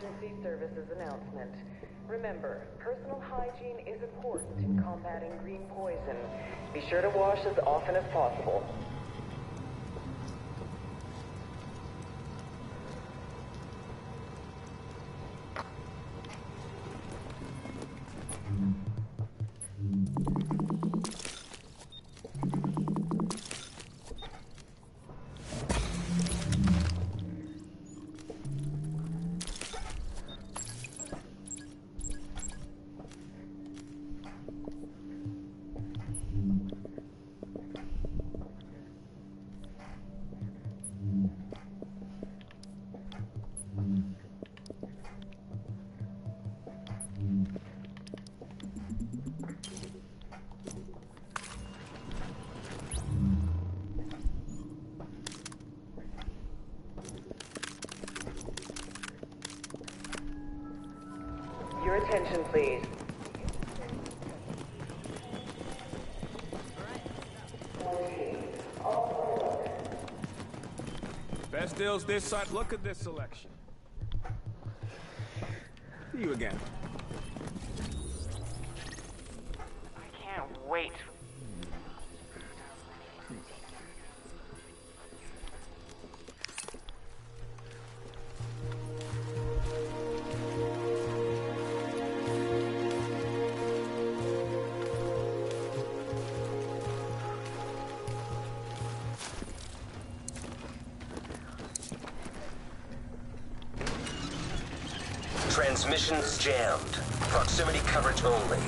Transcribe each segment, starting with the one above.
emergency services announcement. Remember, personal hygiene is important in combating green poison. Be sure to wash as often as possible. Your attention, please. Best deals this side. Look at this selection. You again. I can't wait. Transmissions jammed. Proximity coverage only.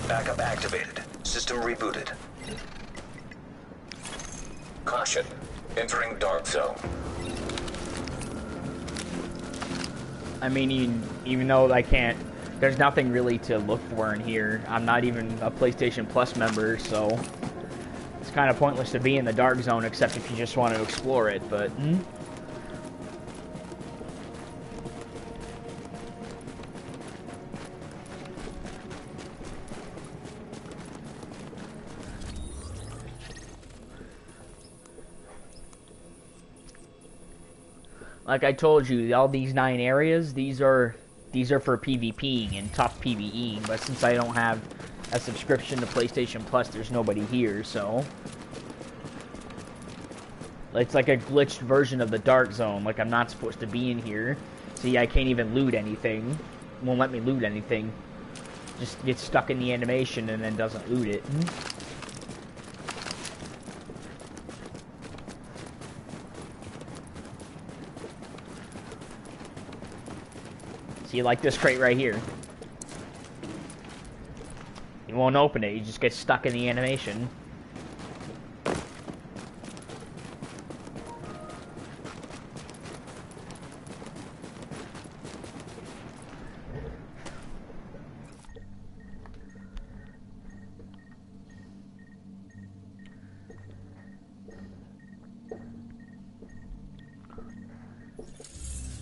Backup activated. System rebooted. Caution. Entering dark zone. I mean, even though I can't, there's nothing really to look for in here. I'm not even a PlayStation Plus member, so it's kind of pointless to be in the dark zone except if you just want to explore it, but... Like I told you, all these 9 areas, these are for PvPing and tough PvEing, but since I don't have a subscription to PlayStation Plus, there's nobody here, so... It's like a glitched version of the Dark Zone, like I'm not supposed to be in here. See, I can't even loot anything. Won't let me loot anything. Just gets stuck in the animation and then doesn't loot it. See, like this crate right here. You won't open it, you just get stuck in the animation.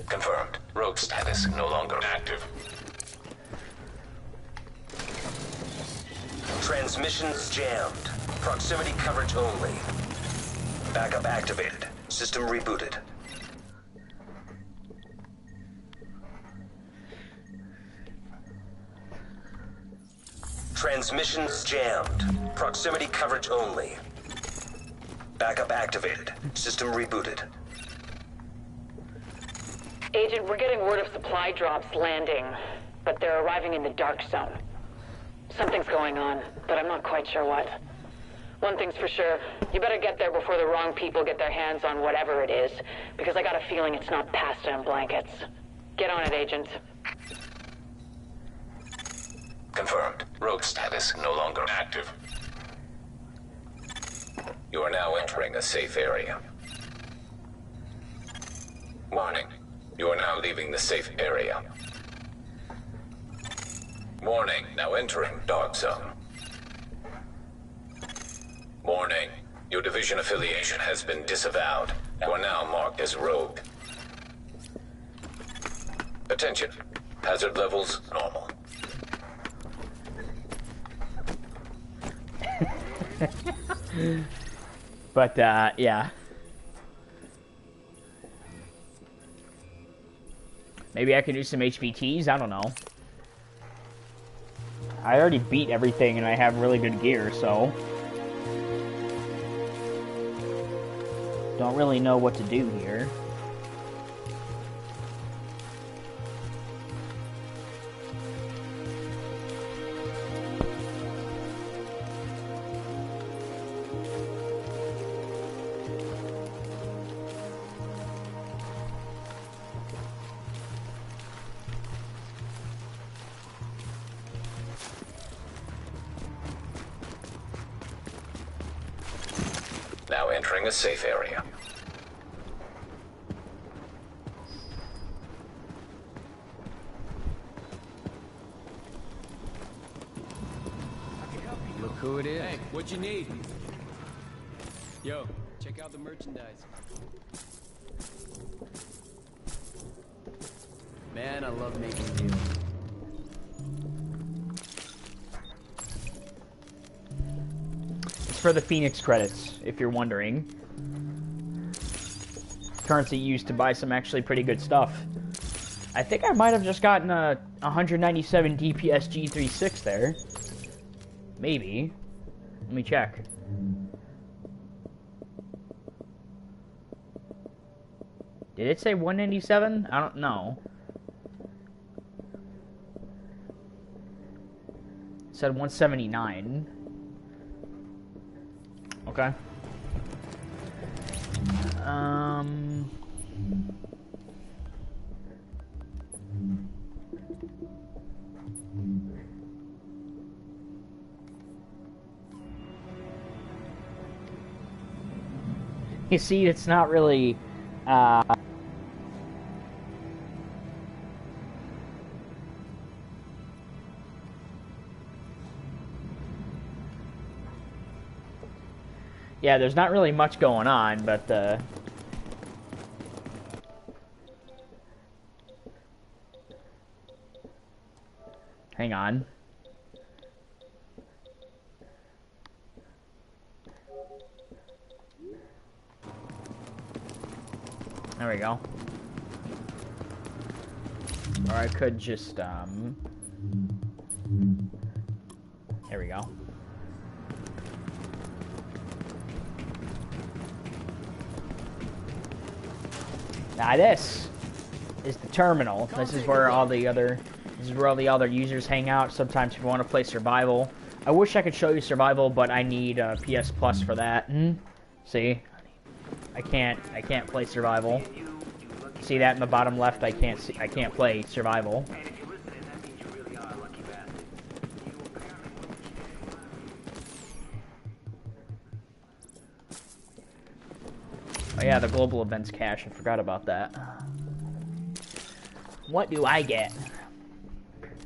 Confirmed. Rogue status no longer active. Transmissions jammed. Proximity coverage only. Backup activated. System rebooted. Transmissions jammed. Proximity coverage only. Backup activated. System rebooted. Agent, we're getting word of supply drops landing, but they're arriving in the dark zone. Something's going on, but I'm not quite sure what. One thing's for sure, you better get there before the wrong people get their hands on whatever it is, because I got a feeling it's not pasta and blankets. Get on it, Agent. Confirmed. Rogue status no longer active. You are now entering a safe area. Warning. You are now leaving the safe area. Warning. Now entering dark zone. Warning. Your division affiliation has been disavowed. You are now marked as rogue. Attention. Hazard levels normal. But, yeah. Maybe I could do some HVTs? I don't know. I already beat everything and I have really good gear, so... Don't really know what to do here. Now entering a safe area. Look who it is. Hey, what you need? Yo, check out the merchandise. Man, I love making deals. It's for the Phoenix credits, if you're wondering. Currency used to buy some actually pretty good stuff. I think I might have just gotten a 197 DPS G36 there. Maybe. Let me check. Did it say 197? I don't know. It said 179. Okay. You see, it's not really, yeah, there's not really much going on, but, hang on. There we go. Or I could just, there we go. Now this is the terminal. This is where all the other users hang out. Sometimes if you want to play survival. I wish I could show you survival, but I need PS Plus for that. See? I can't play survival. See that in the bottom left? I can't play survival. Oh yeah, the global events cache. I forgot about that. What do I get?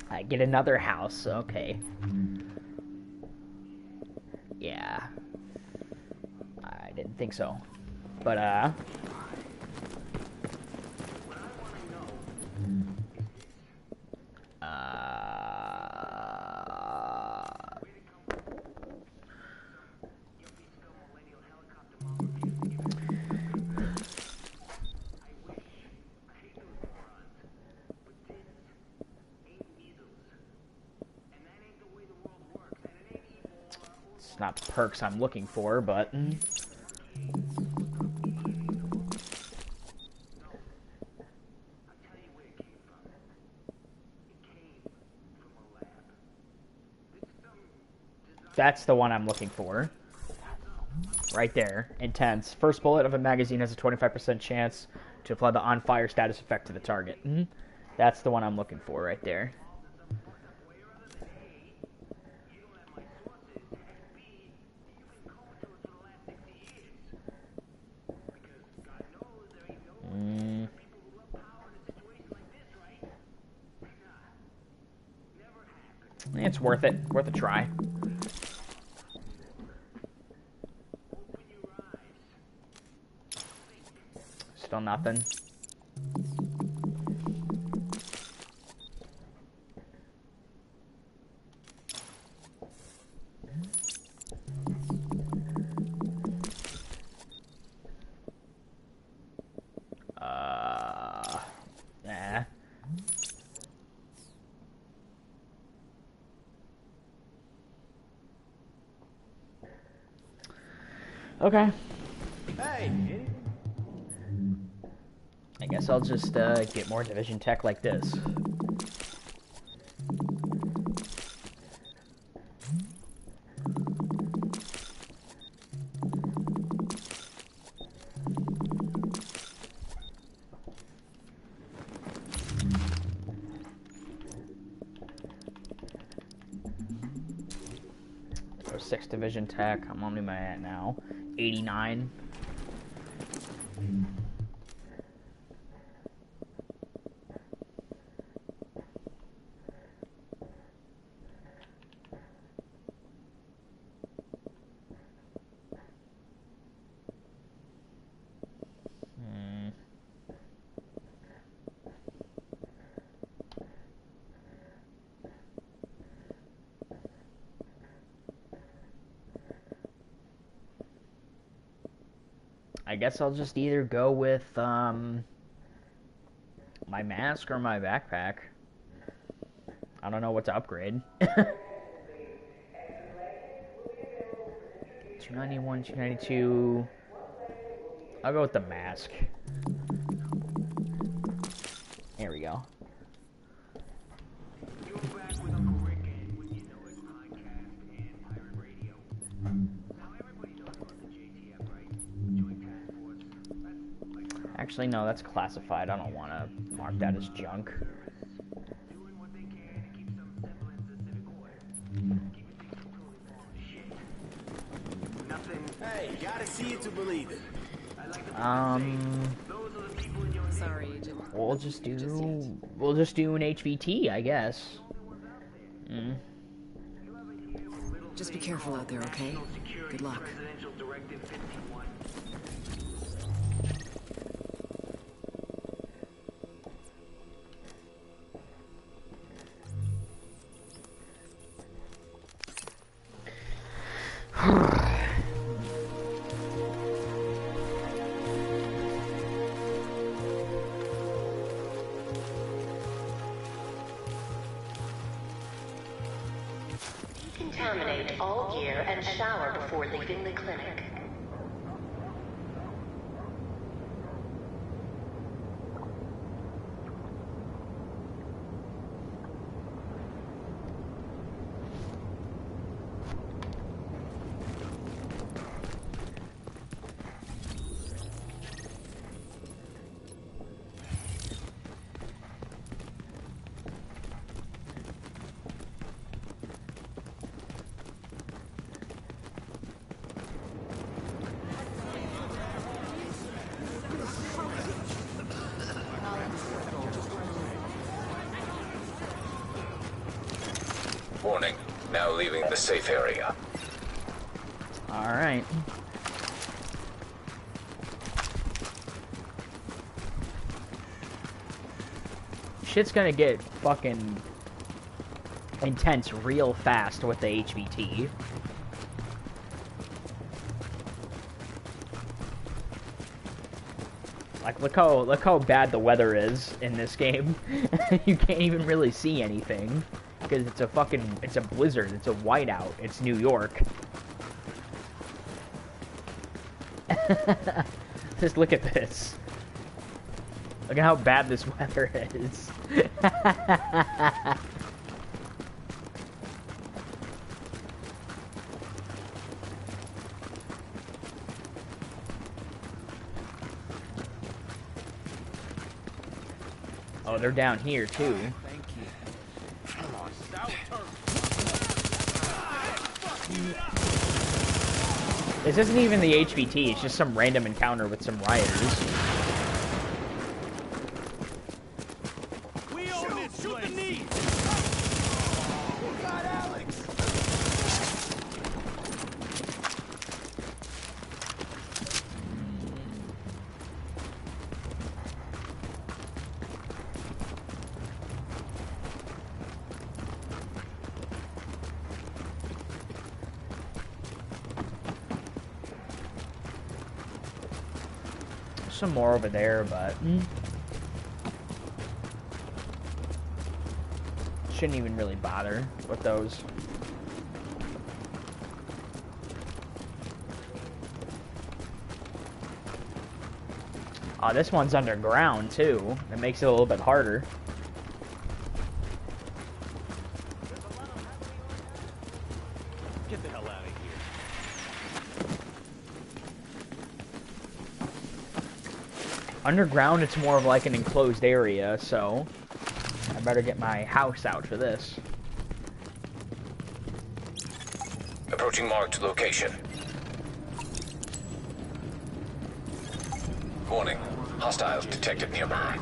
I get another house. Okay. Yeah. I didn't think so. But, it's not the perks I'm looking for, but... That's the one I'm looking for. Right there. Intense. First bullet of a magazine has a 25% chance to apply the on-fire status effect to the target. That's the one I'm looking for right there. It's worth it. Worth a try. Still nothing. Nah. Okay. Hey! I guess I'll just get more division tech like this. So 6th division tech. I'm on my at now. 89. I guess I'll just either go with my mask or my backpack. I don't know what to upgrade. 291, 292. I'll go with the mask. There we go. Actually, no, that's classified. I don't want to mark that as junk. Hey, gotta see it to believe it. Sorry, Agent. We'll just do an HVT, I guess. Just be careful out there, okay? Good luck. Decontaminate all gear and shower before leaving the clinic. Warning, now leaving the safe area. Alright. Shit's gonna get fucking intense real fast with the HVT. Like, look how bad the weather is in this game. You can't even really see anything. Because it's a blizzard, it's a whiteout, it's New York. Just look at this. Look at how bad this weather is. Oh, they're down here too. This isn't even the HVT, it's just some random encounter with some rioters. We own it! Shoot the knee! God, Alex! Some more over there, but shouldn't even really bother with those. This one's underground too. It makes it a little bit harder. Get the hell out of here. Underground, it's more of like an enclosed area, so I better get my house out for this. Approaching marked location. Warning. Hostiles detected nearby.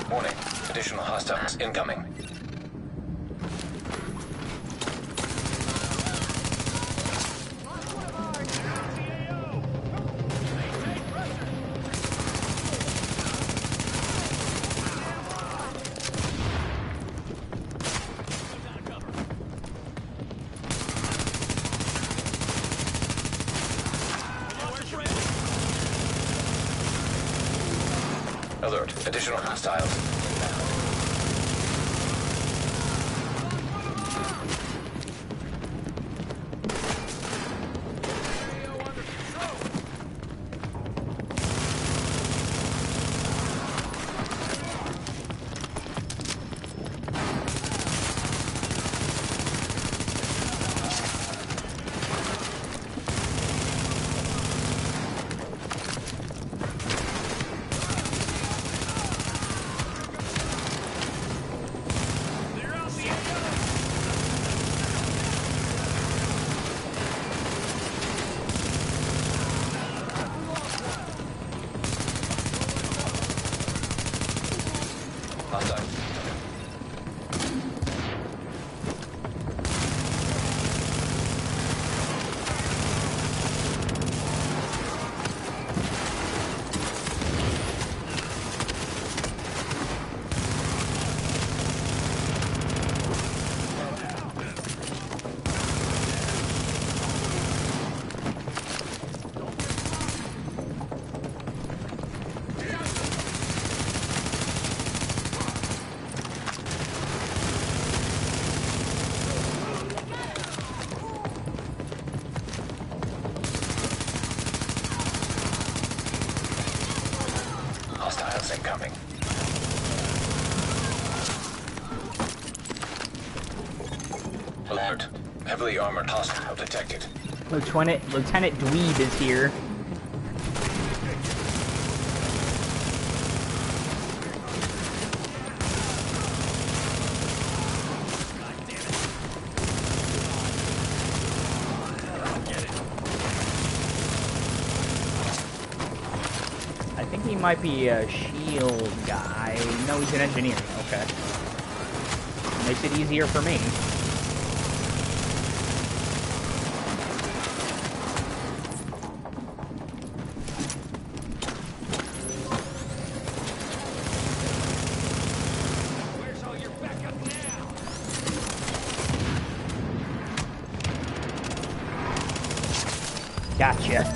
Warning. Additional hostiles incoming. Alert. Additional hostiles. Hostiles incoming. Alert. Heavily armored hostile detected. Lieutenant Dweeb is here. I think he might be a shield guy. No, he's an engineer. Okay. Makes it easier for me. Gotcha.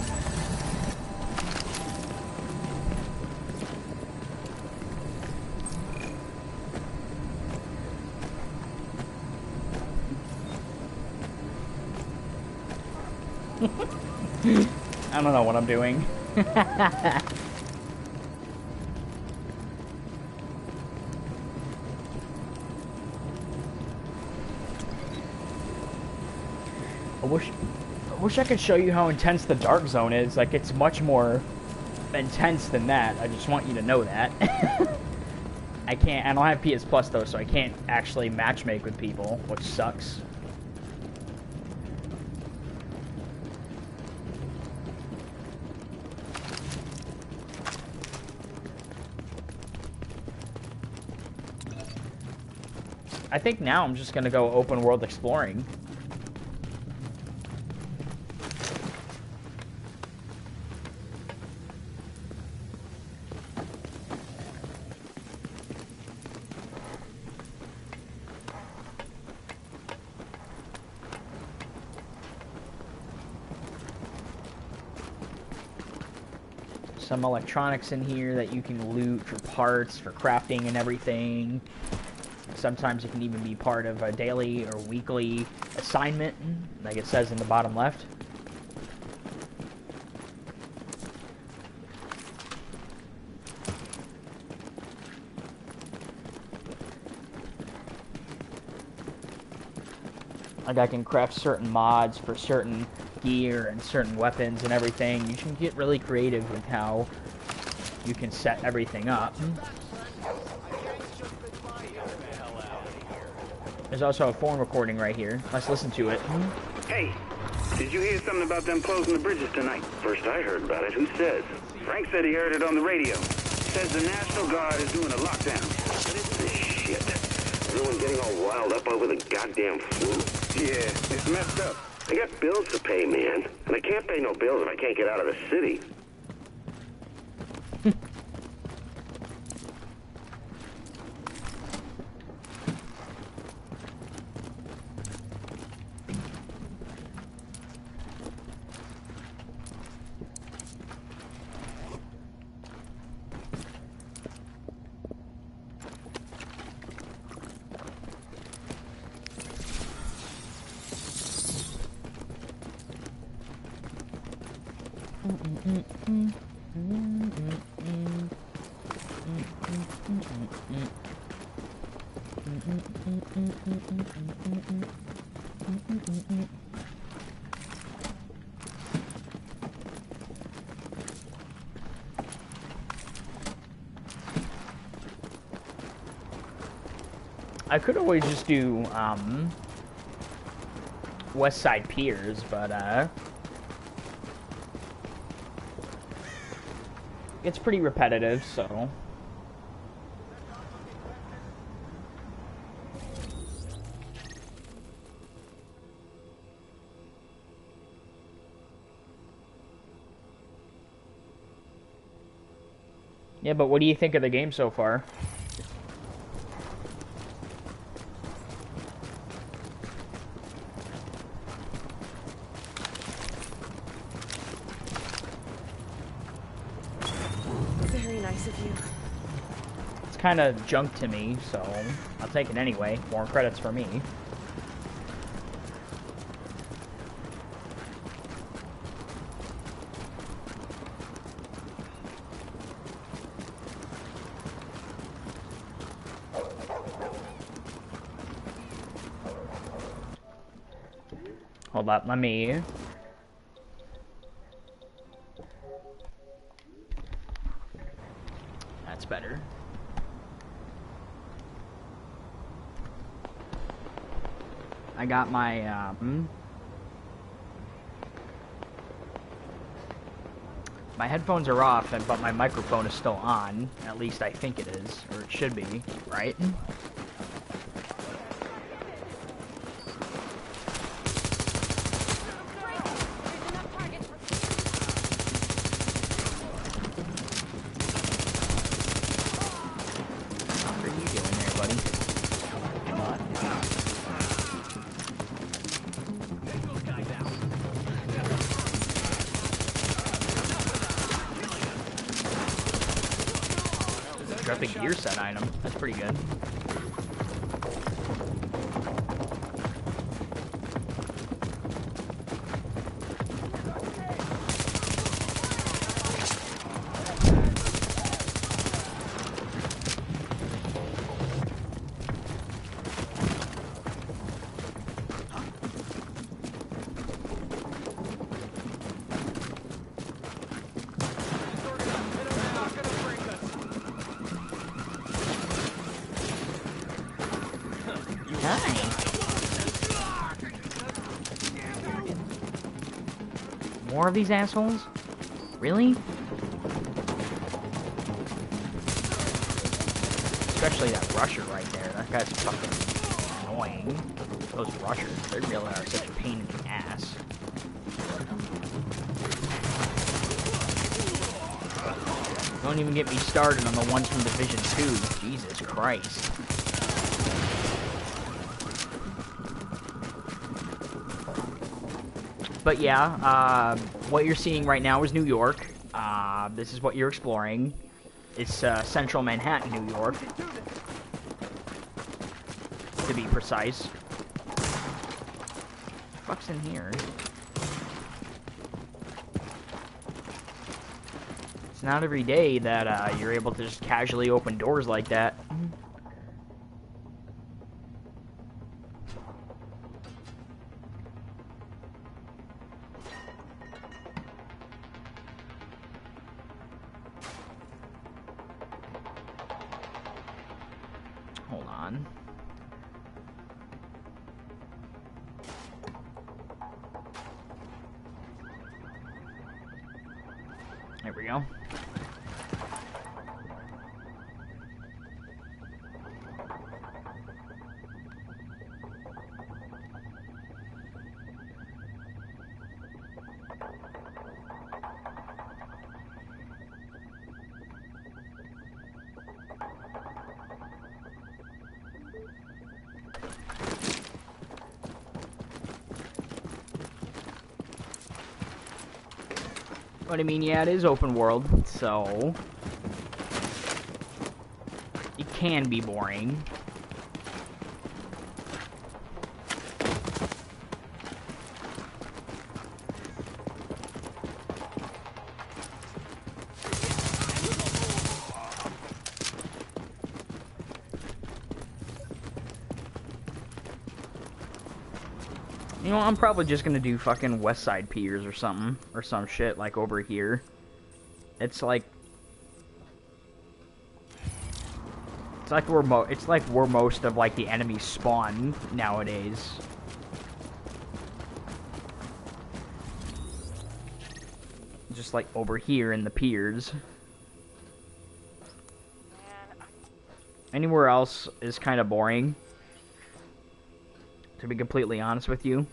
I don't know what I'm doing. I wish I could show you how intense the Dark Zone is. Like, it's much more intense than that. I just want you to know that. I don't have PS Plus though, so I can't actually matchmake with people, which sucks. I think now I'm just gonna go open world exploring. Some electronics in here that you can loot for parts, for crafting and everything. Sometimes it can even be part of a daily or weekly assignment, like it says in the bottom left. Like I can craft certain mods for certain gear and certain weapons and everything. You can get really creative with how you can set everything up. There's also a phone recording right here. Let's listen to it. Hey, did you hear something about them closing the bridges tonight? First I heard about it. Who says? Frank said he heard it on the radio. Says the National Guard is doing a lockdown. What is this shit? Everyone getting all riled up over the goddamn flu? Yeah, it's messed up. I got bills to pay, man. And I can't pay no bills if I can't get out of the city. I could always just do West Side Piers, but it's pretty repetitive, so. Yeah, but what do you think of the game so far? Kind of junk to me, so I'll take it anyway. More credits for me. Hold up, let me... That's better. I got my, my headphones are off, but my microphone is still on. At least I think it is, or it should be, right? Got the gear set item. That's pretty good. More of these assholes? Really? Especially that rusher right there. That guy's fucking annoying. Those rushers, they really are such a pain in the ass. Don't even get me started on the ones from Division 2. Jesus Christ. But yeah, what you're seeing right now is New York. This is what you're exploring. It's central Manhattan, New York, to be precise. What the fuck's in here? It's not every day that you're able to just casually open doors like that. Hold on. There we go. But I mean, yeah, it is open world, so it can be boring. You know, I'm probably just gonna do fucking West Side Piers or something, or some shit like over here. It's like where most of like the enemies spawn nowadays. Just like over here in the piers. Anywhere else is kind of boring, to be completely honest with you.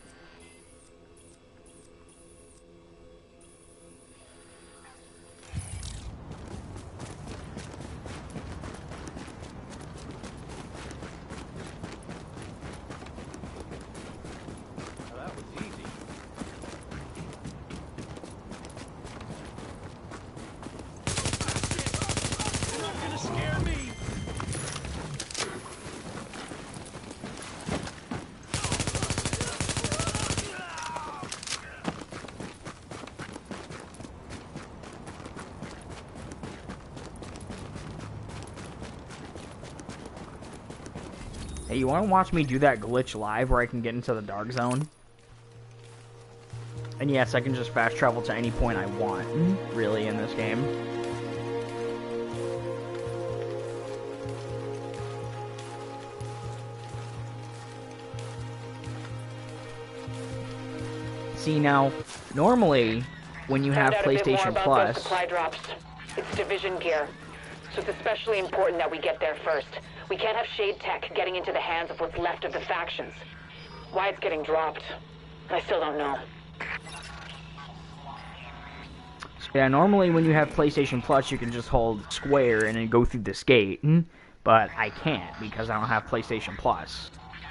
Hey, you want to watch me do that glitch live where I can get into the dark zone? And yes, I can just fast travel to any point I want, really, in this game. See, now, normally, when you have PlayStation Plus... supply drops. It's Division gear, so it's especially important that we get there first. We can't have Shade Tech getting into the hands of what's left of the factions. Why it's getting dropped, I still don't know. Yeah, normally when you have PlayStation Plus, you can just hold square and then go through this gate. But I can't because I don't have PlayStation Plus.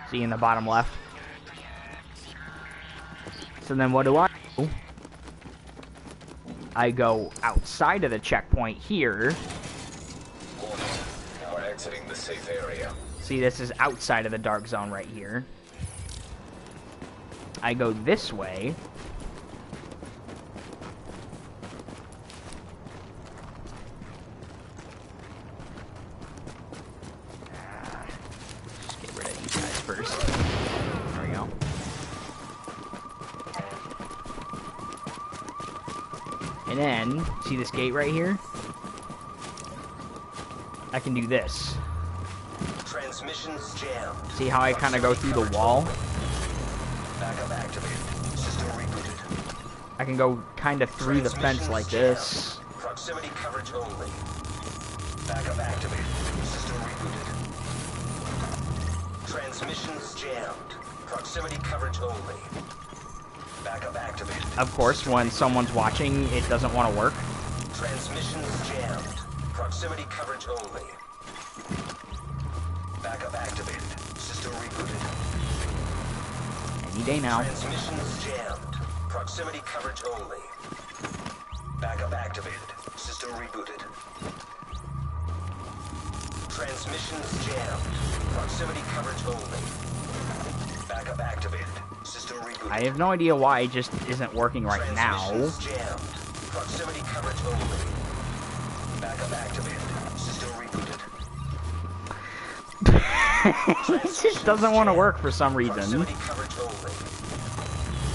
See in the bottom left? So then what do? I go outside of the checkpoint here. We're exiting the safe area. See, this is outside of the dark zone right here. I go this way. Just get rid of you guys first. There we go. And then, see this gate right here? I can do this. Transmissions jammed. See how I kind of go through the wall? Backup activated. System rebooted. I can go kind of through the fence like this. Proximity coverage only. Backup activated. System rebooted. Transmissions jammed. Proximity coverage only. Backup activated. Of course, when someone's watching, it doesn't want to work. Transmissions jammed. Proximity coverage only. Backup activated. System rebooted. Any day now. Transmissions jammed. Proximity coverage only. Backup activated. System rebooted. Transmissions jammed. Proximity coverage only. Backup activated. System rebooted. I have no idea why it just isn't working right now. Transmissions jammed. Proximity coverage only. Backup activated. System rebooted. It just doesn't want to work for some reason. Proximity coverage only.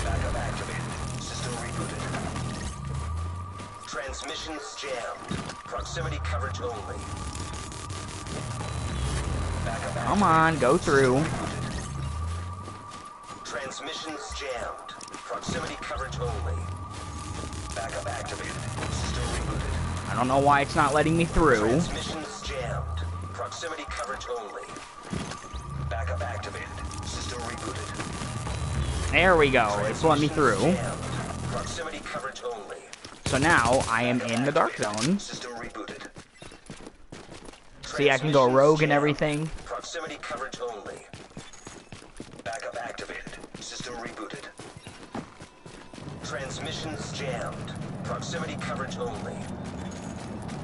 Backup activated. System rebooted. Transmissions jammed. Proximity coverage only. Backup activated. Come on, go through. Transmissions jammed. Proximity coverage only. Backup activated. System rebooted. I don't know why it's not letting me through. Transmissions jammed. Proximity coverage only. Backup activated. System rebooted. There we go. It's let me through. Jammed. Proximity coverage only. So now I am in the dark zone. System rebooted. See, I can go rogue and everything. Proximity coverage only. Backup activated. System rebooted. Transmissions jammed. Proximity coverage only.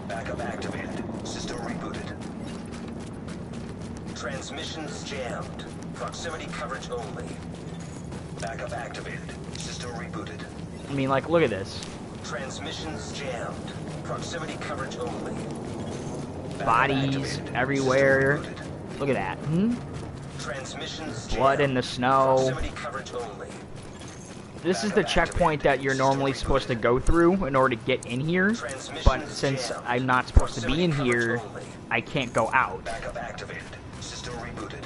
Backup activated. System rebooted. Transmissions jammed. Proximity coverage only. Backup activated. System rebooted. I mean, like, look at this. Transmissions jammed. Proximity coverage only. Backup Bodies activated. everywhere. System rebooted. Look at that. Hmm? Transmissions Blood in jammed. the snow. Proximity coverage only. This is the checkpoint that you're normally supposed to go through in order to get in here. But since I'm not supposed to be in here, I can't go out. Backup activated. System rebooted.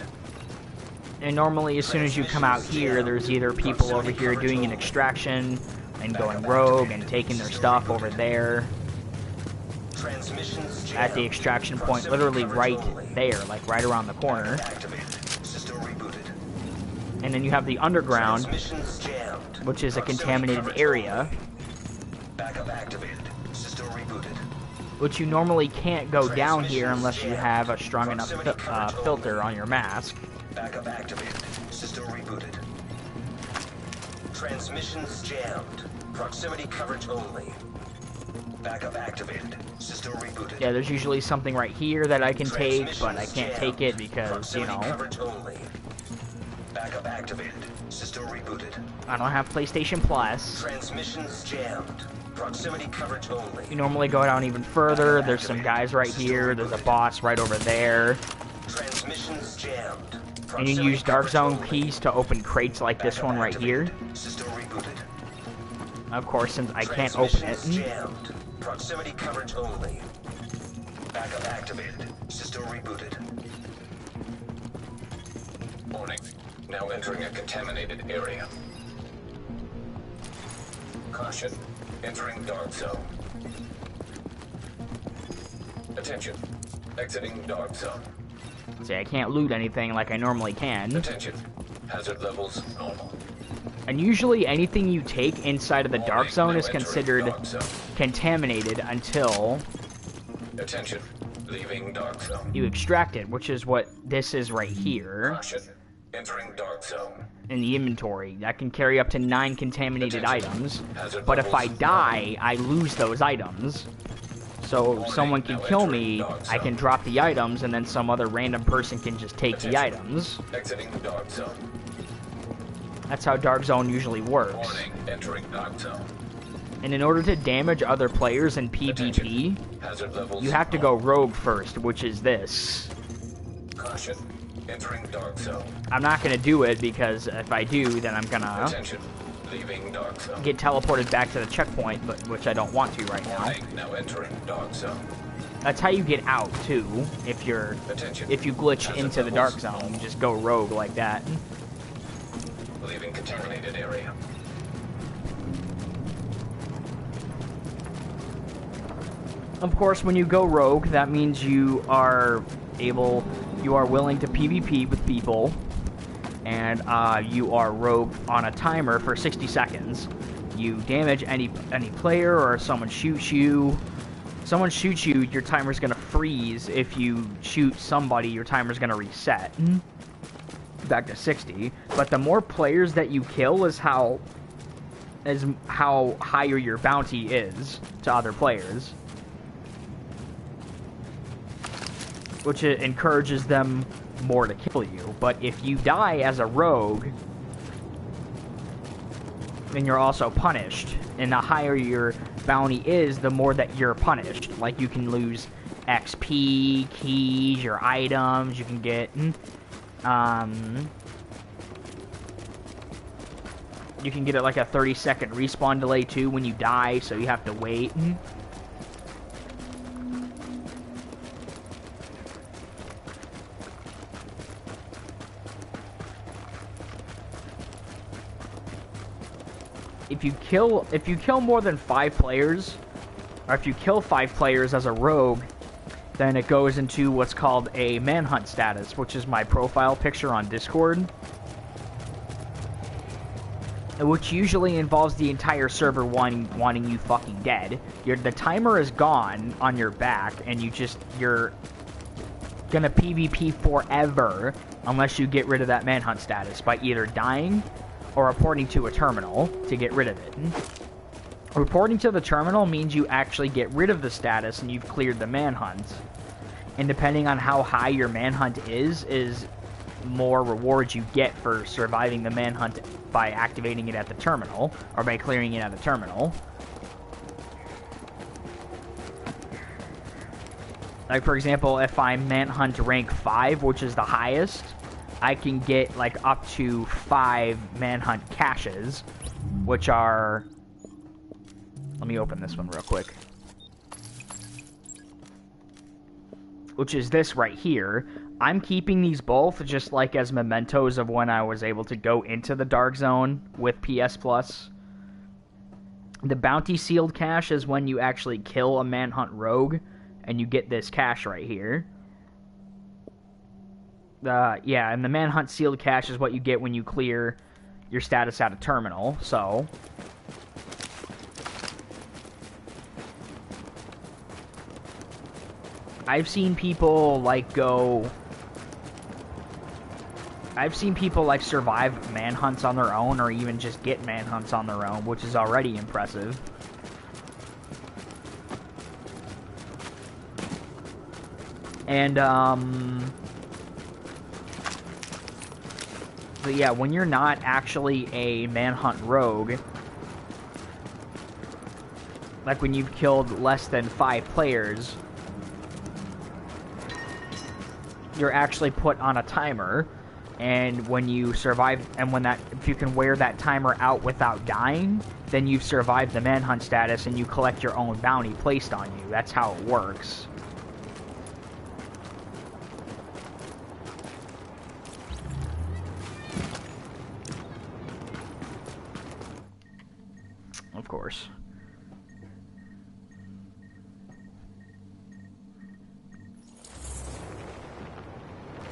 And normally, as soon as you come out here, there's either people over here doing an extraction and going rogue and taking their stuff over there Transmissions jammed. at the extraction point, literally right there, like right around the corner. Activated. System rebooted. And then you have the underground, Transmissions jammed. which is a Proximity contaminated coverage area, only. Backup activated. System rebooted. which you normally can't go down here unless you have a strong enough filter on your mask. Backup activated. System rebooted. Transmissions jammed. Proximity coverage only. Backup activated. System rebooted. Yeah, there's usually something right here that I can take, but I can't take it because, you Proximity know, coverage only. Backup activated. System rebooted. I don't have PlayStation Plus. Transmissions jammed. Proximity coverage only. You normally go down even further. There's some guys right here. There's a boss right over there. Transmissions jammed. And you use Dark Zone keys to open crates like this one right here. System rebooted. Of course, since I can't open Transmissions it. jammed. Proximity coverage only. Backup activated. System rebooted. Warning. Now entering a contaminated area. Caution. Entering dark zone. Attention. Exiting dark zone. See, I can't loot anything like I normally can. Attention. Hazard levels normal. And usually anything you take inside of the dark Warning, zone now is entering considered dark zone. contaminated until Attention. Leaving dark zone. you extract it, which is what this is right here Caution. Entering dark zone. in the inventory. That can carry up to 9 contaminated Attention. items. Hazard But if I levels die, I lose those items. So someone can now kill entering me, dark I can zone. drop the items, and then some other random person can just take the Attention. items. Exiting dark zone. That's how Dark Zone usually works. Warning. Entering dark zone. And in order to damage other players in PvP, Attention. Hazard levels you have to go normal. rogue first, which is this. Caution. Entering dark zone. I'm not going to do it because if I do, then I'm going to Attention. Leaving dark zone. get teleported back to the checkpoint, but which I don't want to right now. Warning. Now entering dark zone. That's how you get out too. If you Attention. glitch Hazard into the levels dark zone, normal. you just go rogue like that. Leaving contaminated area. Of course, when you go rogue, that means you are willing to PvP with people, and you are rogue on a timer for 60 seconds. You damage any player, or someone shoots you. Someone shoots you, your timer's gonna freeze. If you shoot somebody, your timer's gonna reset back to 60. But the more players that you kill is how higher your bounty is to other players, which it encourages them more to kill you. But if you die as a rogue, then you're also punished, and the higher your bounty is, the more that you're punished. Like, you can lose XP, keys, your items, you can get you can get like a 30-second respawn delay too when you die, so you have to wait. If you kill more than 5 players, or if you kill 5 players as a rogue, then it goes into what's called a manhunt status, which is my profile picture on Discord, which usually involves the entire server wanting you fucking dead. The timer is gone on your back, and you're gonna PvP forever unless you get rid of that manhunt status by either dying or reporting to a terminal to get rid of it. Reporting to the terminal means you actually get rid of the status and you've cleared the manhunt. And depending on how high your manhunt is more rewards you get for surviving the manhunt by activating it at the terminal, or by clearing it at the terminal. Like, for example, if I'm manhunt rank 5, which is the highest, I can get like up to 5 manhunt caches, which are... Let me open this one real quick. Which is this right here. I'm keeping these both just like as mementos of when I was able to go into the Dark Zone with PS Plus. The bounty sealed cache is when you actually kill a manhunt rogue, and you get this cache right here. Yeah, and the manhunt sealed cache is what you get when you clear your status at a terminal, so... I've seen people, like, survive manhunts on their own, or even just get manhunts on their own, which is already impressive. And, but yeah, when you're not actually a manhunt rogue, like when you've killed less than 5 players, you're actually put on a timer, and when you survive, and if you can wear that timer out without dying, then you've survived the manhunt status and you collect your own bounty placed on you. That's how it works. Of course.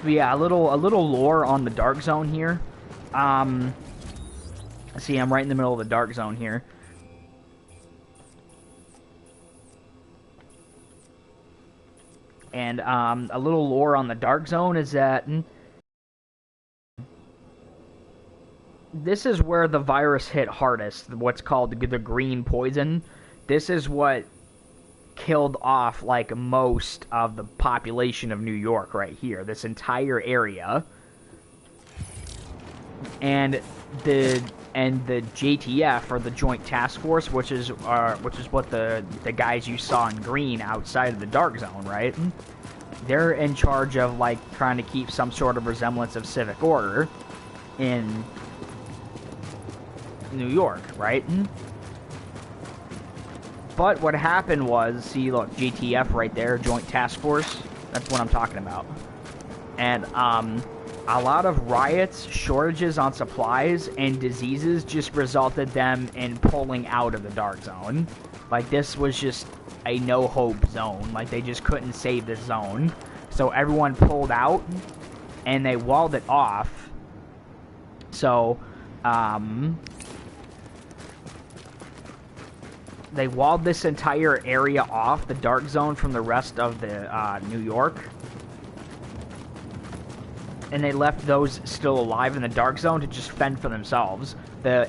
But yeah, a little lore on the Dark Zone here. See, I'm right in the middle of the Dark Zone here. And a little lore on the Dark Zone is that this is where the virus hit hardest, what's called the green poison. This is what killed off, like, most of the population of New York right here. This entire area. And the JTF, or the Joint Task Force, which is what the guys you saw in green outside of the Dark Zone, right? They're in charge of, like, trying to keep some sort of resemblance of civic order in New York, right? But what happened was, see, look, JTF right there, Joint Task Force. That's what I'm talking about. And a lot of riots, shortages on supplies, and diseases just resulted them in pulling out of the Dark Zone. Like, this was just a no-hope zone. Like, they just couldn't save this zone. So everyone pulled out, and they walled it off. So, they walled this entire area off, the Dark Zone, from the rest of the New York. And they left those still alive in the Dark Zone to just fend for themselves. The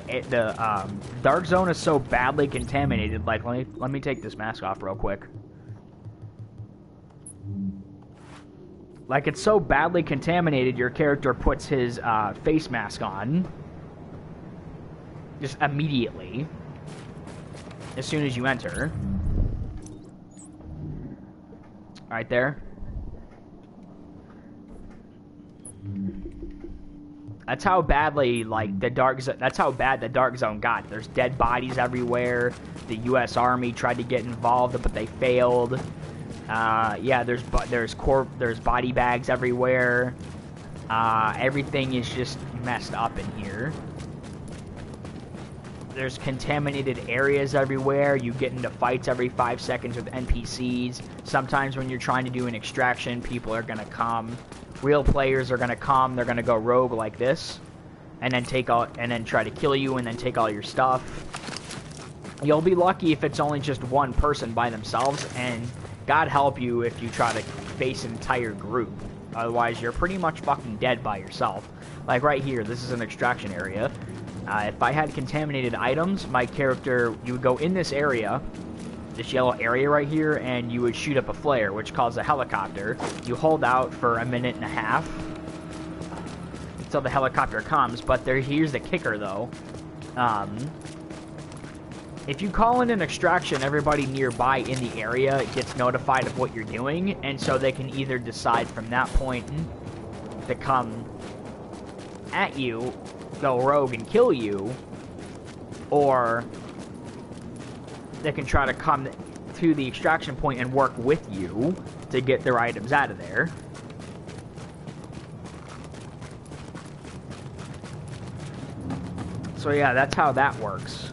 Dark Zone is so badly contaminated. Like, let me take this mask off real quick. Like, it's so badly contaminated, your character puts his face mask on just immediately as soon as you enter. Right there. That's how badly, like, that's how bad the Dark Zone got. There's dead bodies everywhere. The U.S. Army tried to get involved, but they failed. Yeah, there's body bags everywhere. Everything is just messed up in here. There's contaminated areas everywhere. You get into fights every 5 seconds with NPCs. Sometimes when you're trying to do an extraction, people are gonna come. Real players are gonna come. They're gonna go rogue like this, and then try to kill you, and then take all your stuff. You'll be lucky if it's only just one person by themselves, and God help you if you try to face an entire group. Otherwise, you're pretty much fucking dead by yourself. Like right here, this is an extraction area. If I had contaminated items, my character, you would go in this area, this yellow area right here, and you would shoot up a flare, which calls a helicopter. You hold out for a minute and a half until the helicopter comes, but here's the kicker, though. If you call in an extraction, everybody nearby in the area gets notified of what you're doing, and so they can either decide from that point to come at you, go rogue and kill you, or they can try to come to the extraction point and work with you to get their items out of there. So yeah, that's how that works.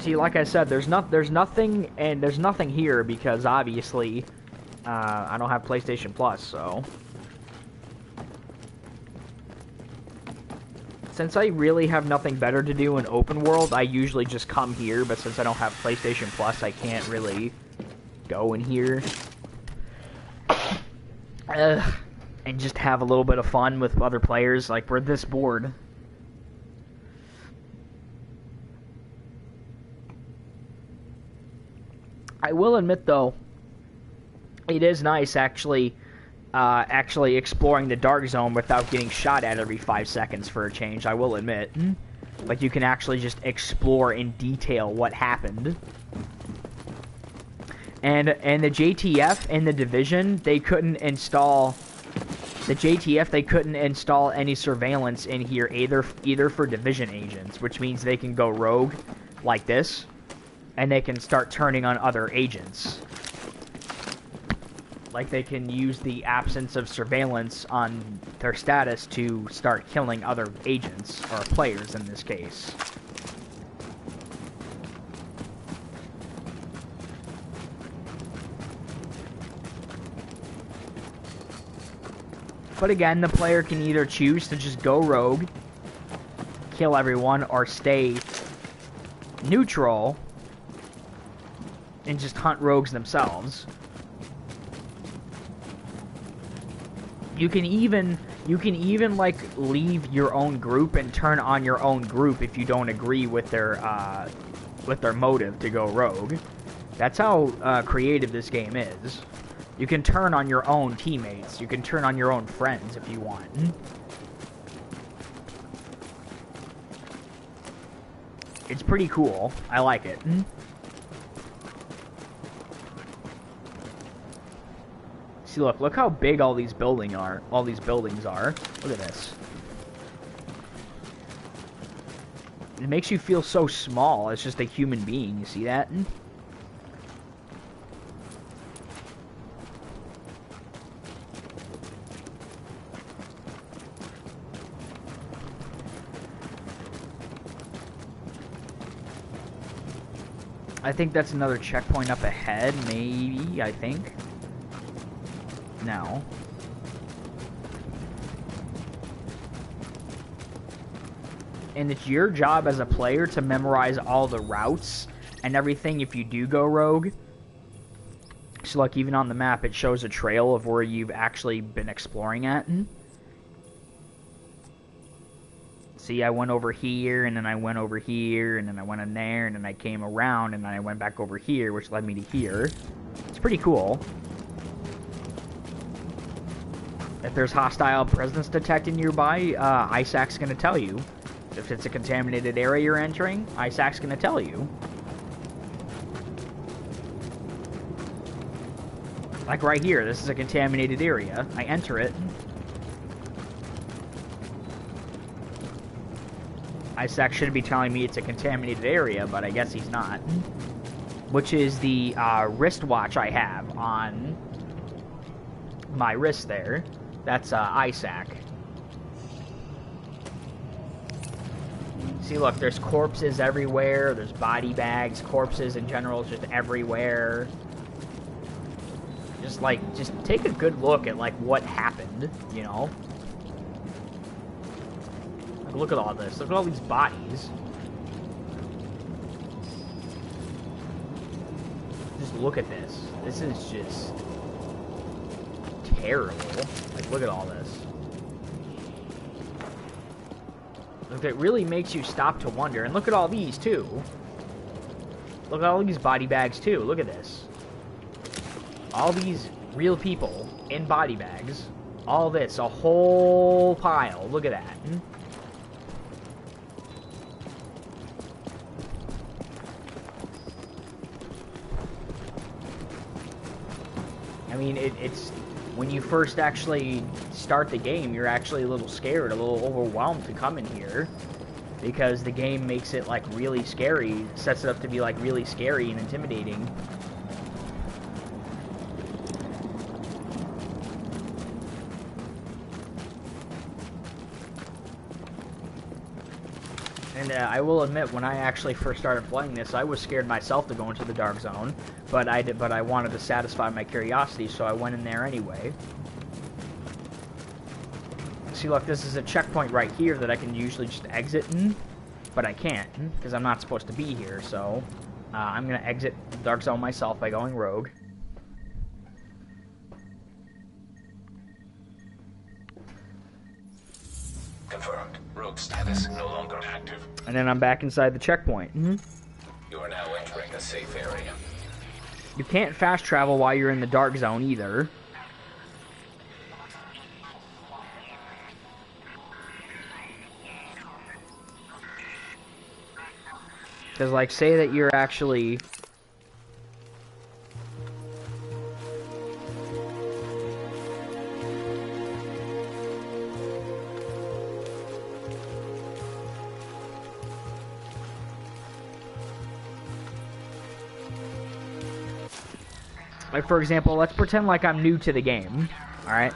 See, like I said, there's nothing here because obviously I don't have PlayStation Plus, so since I really have nothing better to do in open world, I usually just come here, but since I don't have PlayStation Plus, I can't really go in here and just have a little bit of fun with other players. Like, we're this bored. I will admit, though, it is nice actually exploring the Dark Zone without getting shot at every 5 seconds for a change, I will admit. Like, you can actually just explore in detail what happened. And the JTF and the Division, they couldn't install... The JTF, they couldn't install any surveillance in here either for Division agents, which means they can go rogue like this, and they can start turning on other agents. Like, they can use the absence of surveillance on their status to start killing other agents, or players in this case. But again, the player can either choose to just go rogue, kill everyone, or stay neutral and just hunt rogues themselves. You can even like leave your own group and turn on your own group if you don't agree with their motive to go rogue. That's how creative this game is. You can turn on your own teammates. You can turn on your own friends if you want. It's pretty cool. I like it. See, look how big all these buildings are. Look at this. It makes you feel so small. It's just a human being. You see that? I think that's another checkpoint up ahead, maybe, I think. No. And it's your job as a player to memorize all the routes and everything if you do go rogue. So like even on the map it shows a trail of where you've actually been exploring at. See, I went over here, and then I went over here, and then I went in there, and then I came around, and then I went back over here, which led me to here. It's pretty cool. If there's hostile presence detected nearby, ISAC's gonna tell you. If it's a contaminated area you're entering, ISAC's gonna tell you. Like right here, this is a contaminated area. I enter it. ISAC shouldn't be telling me it's a contaminated area, but I guess he's not. Which is the wristwatch I have on my wrist there. That's ISAC. See, look, there's corpses everywhere. There's body bags, corpses in general, just everywhere. Just take a good look at, like, what happened, you know? Like, look at all this. Look at all these bodies. Just look at this. This is just terrible. Like, look at all this. Look, it really makes you stop to wonder. And look at all these, too. Look at all these body bags, too. Look at this. All these real people in body bags. All this. A whole pile. Look at that. I mean, it's... When you first actually start the game, you're actually a little scared, a little overwhelmed to come in here. Because the game makes it, like, really scary. Sets it up to be, like, really scary and intimidating. And I will admit, when I actually first started playing this, I was scared myself to go into the Dark Zone, but I wanted to satisfy my curiosity, so I went in there anyway. See, look, this is a checkpoint right here that I can usually just exit in, but I can't, because I'm not supposed to be here, so I'm going to exit the Dark Zone myself by going rogue. Confirmed. Rogue status no longer active. And then I'm back inside the checkpoint. You are now entering a safe area. You can't fast travel while you're in the Dark Zone either. Because, like, say that you're actually... Like, for example, let's pretend like I'm new to the game, alright?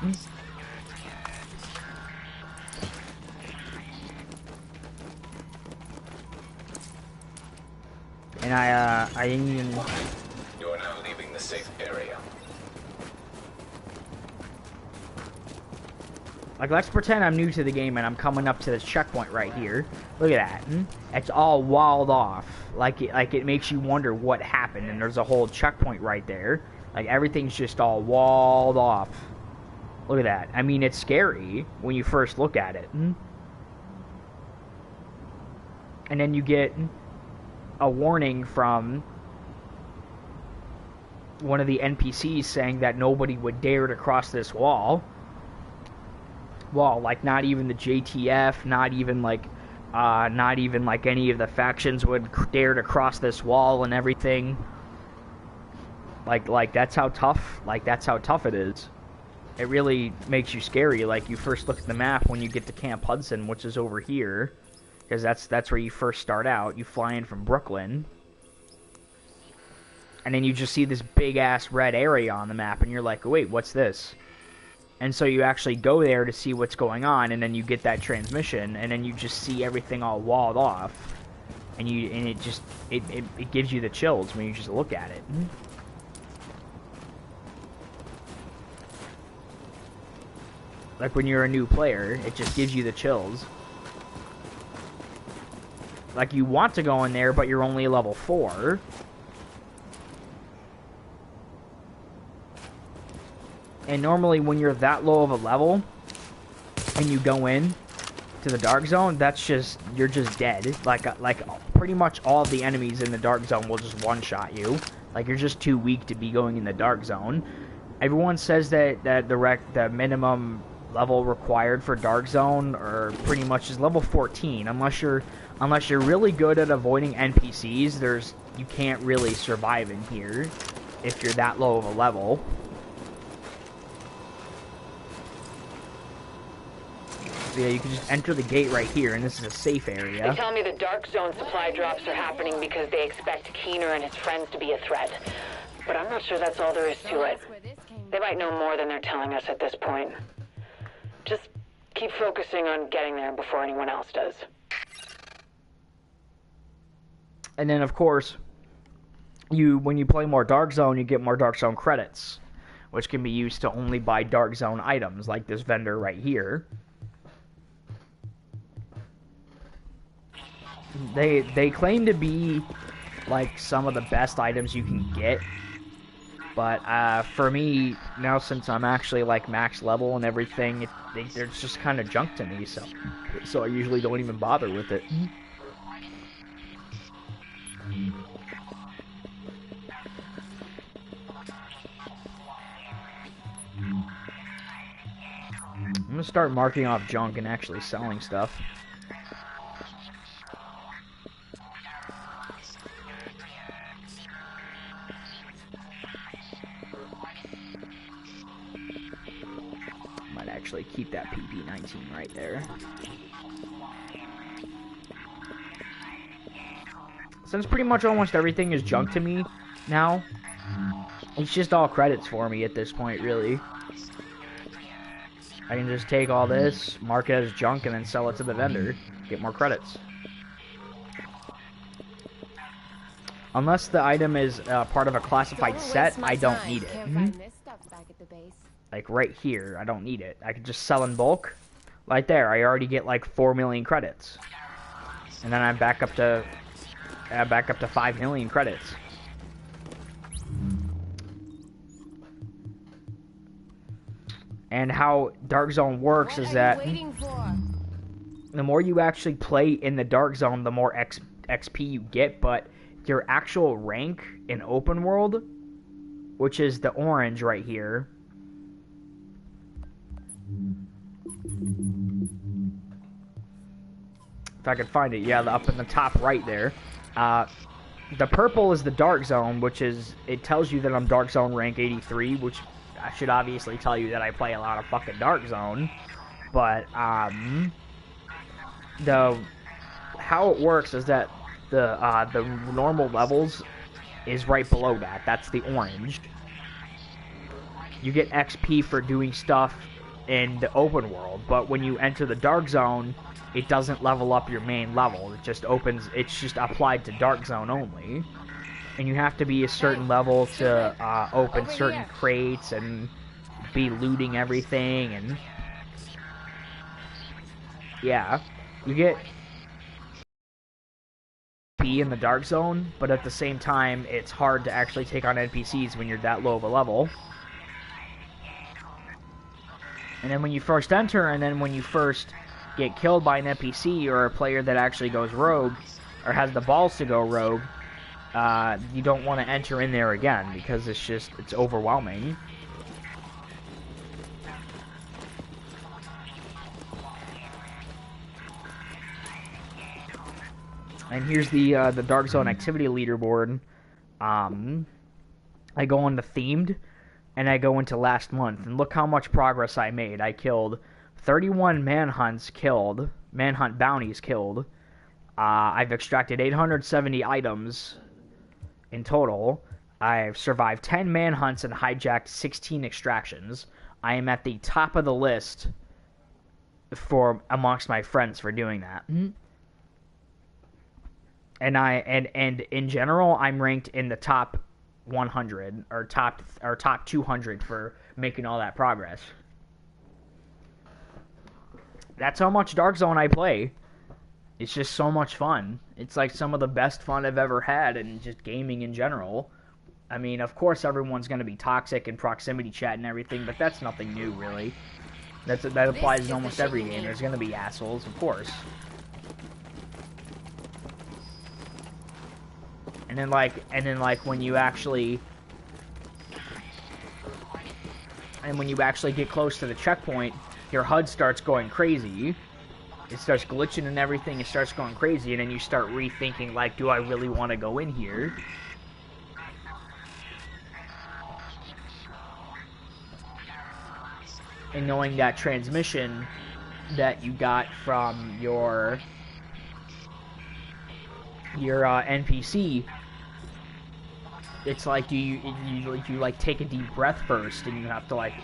And I didn't even... You are now leaving the safe area. Like, let's pretend I'm new to the game and I'm coming up to this checkpoint right here. Look at that. It's all walled off. Like it makes you wonder what happened, and there's a whole checkpoint right there. Like, everything's just all walled off. Look at that. I mean, it's scary when you first look at it. And then you get a warning from one of the NPCs saying that nobody would dare to cross this wall. Like, not even the JTF, not even like any of the factions would dare to cross this wall and everything. Like that's how tough it is. It really makes you scary. Like, you first look at the map when you get to Camp Hudson, which is over here, because that's where you first start out. You fly in from Brooklyn, and then you just see this big ass red area on the map, and you're like, wait, what's this? And so you actually go there to see what's going on, and then you get that transmission, and then you just see everything all walled off. and it gives you the chills when you just look at it. Like when you're a new player, it just gives you the chills. Like you want to go in there, but you're only level 4. And normally when you're that low of a level, and you go in to the Dark Zone, you're just dead. Like pretty much all of the enemies in the Dark Zone will just one-shot you. Like you're just too weak to be going in the Dark Zone. Everyone says that the minimum level required for Dark Zone or pretty much is level 14. Unless you're really good at avoiding NPCs, you can't really survive in here if you're that low of a level. So yeah, you can just enter the gate right here, and this is a safe area. They tell me the Dark Zone supply drops are happening because they expect Keener and his friends to be a threat. But I'm not sure that's all there is to it. They might know more than they're telling us at this point. Just keep focusing on getting there before anyone else does. And then, of course, when you play more Dark Zone, you get more Dark Zone credits, which can be used to only buy Dark Zone items, like this vendor right here. They claim to be like some of the best items you can get, but for me now, since I'm actually like max level and everything, they're just kind of junk to me. So I usually don't even bother with it. I'm gonna start marking off junk and actually selling stuff. Might actually keep that PP-19 right there. Since pretty much almost everything is junk to me now, it's just all credits for me at this point, really. I can just take all this, mark it as junk, and then sell it to the vendor. Get more credits. Unless the item is part of a classified set, I don't need it. Like right here, I don't need it. I can just sell in bulk. Right there, I already get like 4 million credits. And then I'm back up to 5 million credits. And how Dark Zone works is that the more you actually play in the Dark Zone, the more XP you get, but your actual rank in open world, which is the orange right here, if I could find it, yeah, up in the top right there. The purple is the Dark Zone, which is, it tells you that I'm Dark Zone rank 83, which I should obviously tell you that I play a lot of fucking Dark Zone. But, how it works is that the normal levels is right below that. That's the orange. You get XP for doing stuff in the open world, but when you enter the Dark Zone, it doesn't level up your main level. It just opens, it's just applied to Dark Zone only. And you have to be a certain level to open certain crates and be looting everything, and yeah, you get XP in the Dark Zone, but at the same time, it's hard to actually take on NPCs when you're that low of a level. And then when you first enter, and then when you first get killed by an NPC or a player that actually goes rogue, or has the balls to go rogue, you don't want to enter in there again, because it's overwhelming. And here's the Dark Zone activity leaderboard. I go into themed, and I go into last month, and look how much progress I made. I killed 31 manhunt bounties killed. I've extracted 870 items in total. I've survived 10 manhunts and hijacked 16 extractions. I am at the top of the list amongst my friends for doing that. And in general, I'm ranked in the top 100 or top 200 for making all that progress. That's how much Dark Zone I play. It's just so much fun. It's like some of the best fun I've ever had in just gaming in general. I mean, of course everyone's going to be toxic in proximity chat and everything, but that's nothing new, really. That applies in almost every game. There's going to be assholes, of course. And then like when you actually get close to the checkpoint, your HUD starts going crazy. It starts glitching and everything. It starts going crazy, and then you start rethinking, like, do I really want to go in here? And knowing that transmission that you got from your NPC, it's like you like take a deep breath first, and you have to like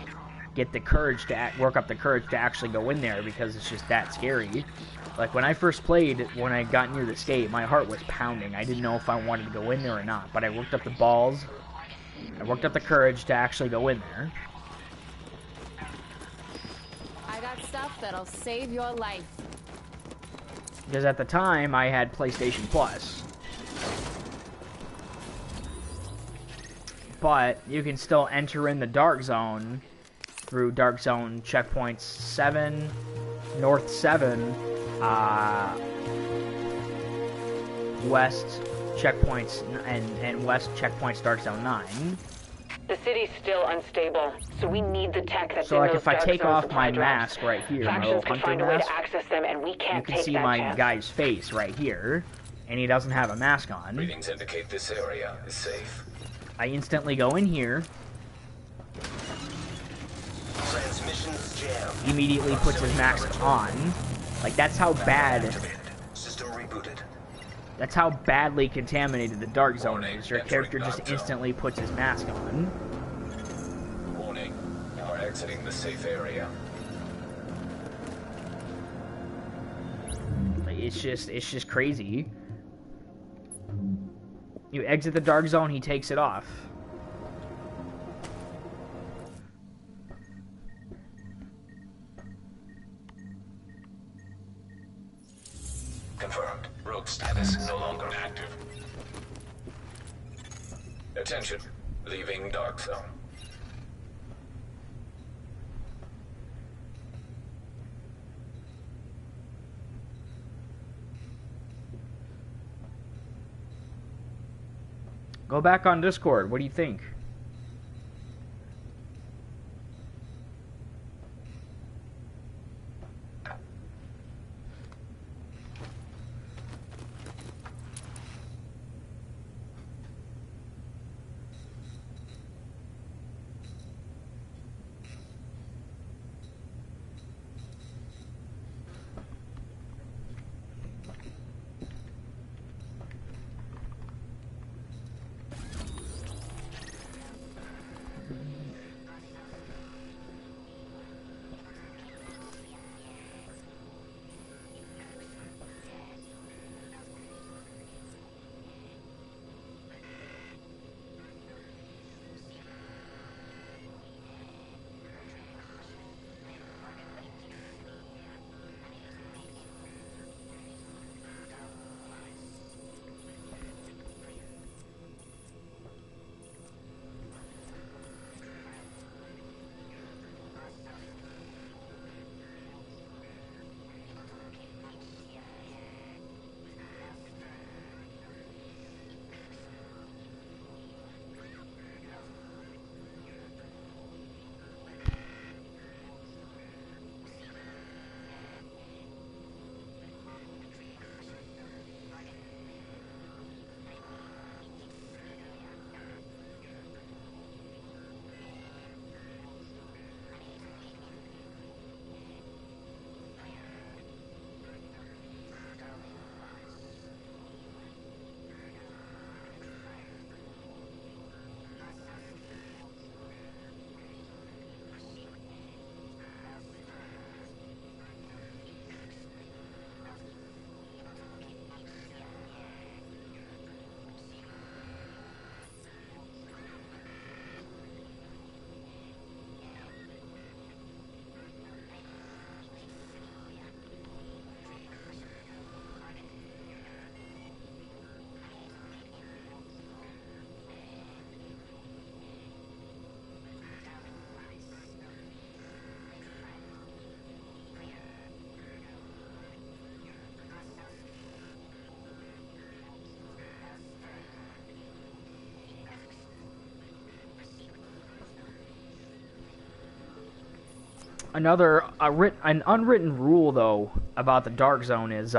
get the courage to work up the courage to actually go in there, because it's just that scary. Like when I first played, when I got near this gate, my heart was pounding. I didn't know if I wanted to go in there or not, but I worked up the balls, I worked up the courage to actually go in there. I got stuff that'll save your life. Because at the time, I had PlayStation Plus. But you can still enter in the Dark Zone through Dark Zone checkpoints 7, North 7, West checkpoints, and West checkpoints Dark Zone 9. The city's still unstable, so we need the tech that's so in like those if I dark take zone off supply my drops. mask right here, my Factions little can hunter find a way mask, to access them, and we you can't can take see that my chance. guy's face right here, and he doesn't have a mask on. Readings indicate this area is safe. I instantly go in here. Transmissions jammed. He immediately puts his mask on. Like that's how bad. System rebooted. That's how badly contaminated the Dark Zone Warning, is. Your entering character just Dark Zone. instantly puts his mask on. Warning, you are exiting the safe area. Like, it's just crazy. You exit the Dark Zone, he takes it off. Confirmed. Rogue status no longer active. Attention. Leaving Dark Zone. Go back on Discord. What do you think? an unwritten rule though about the Dark Zone is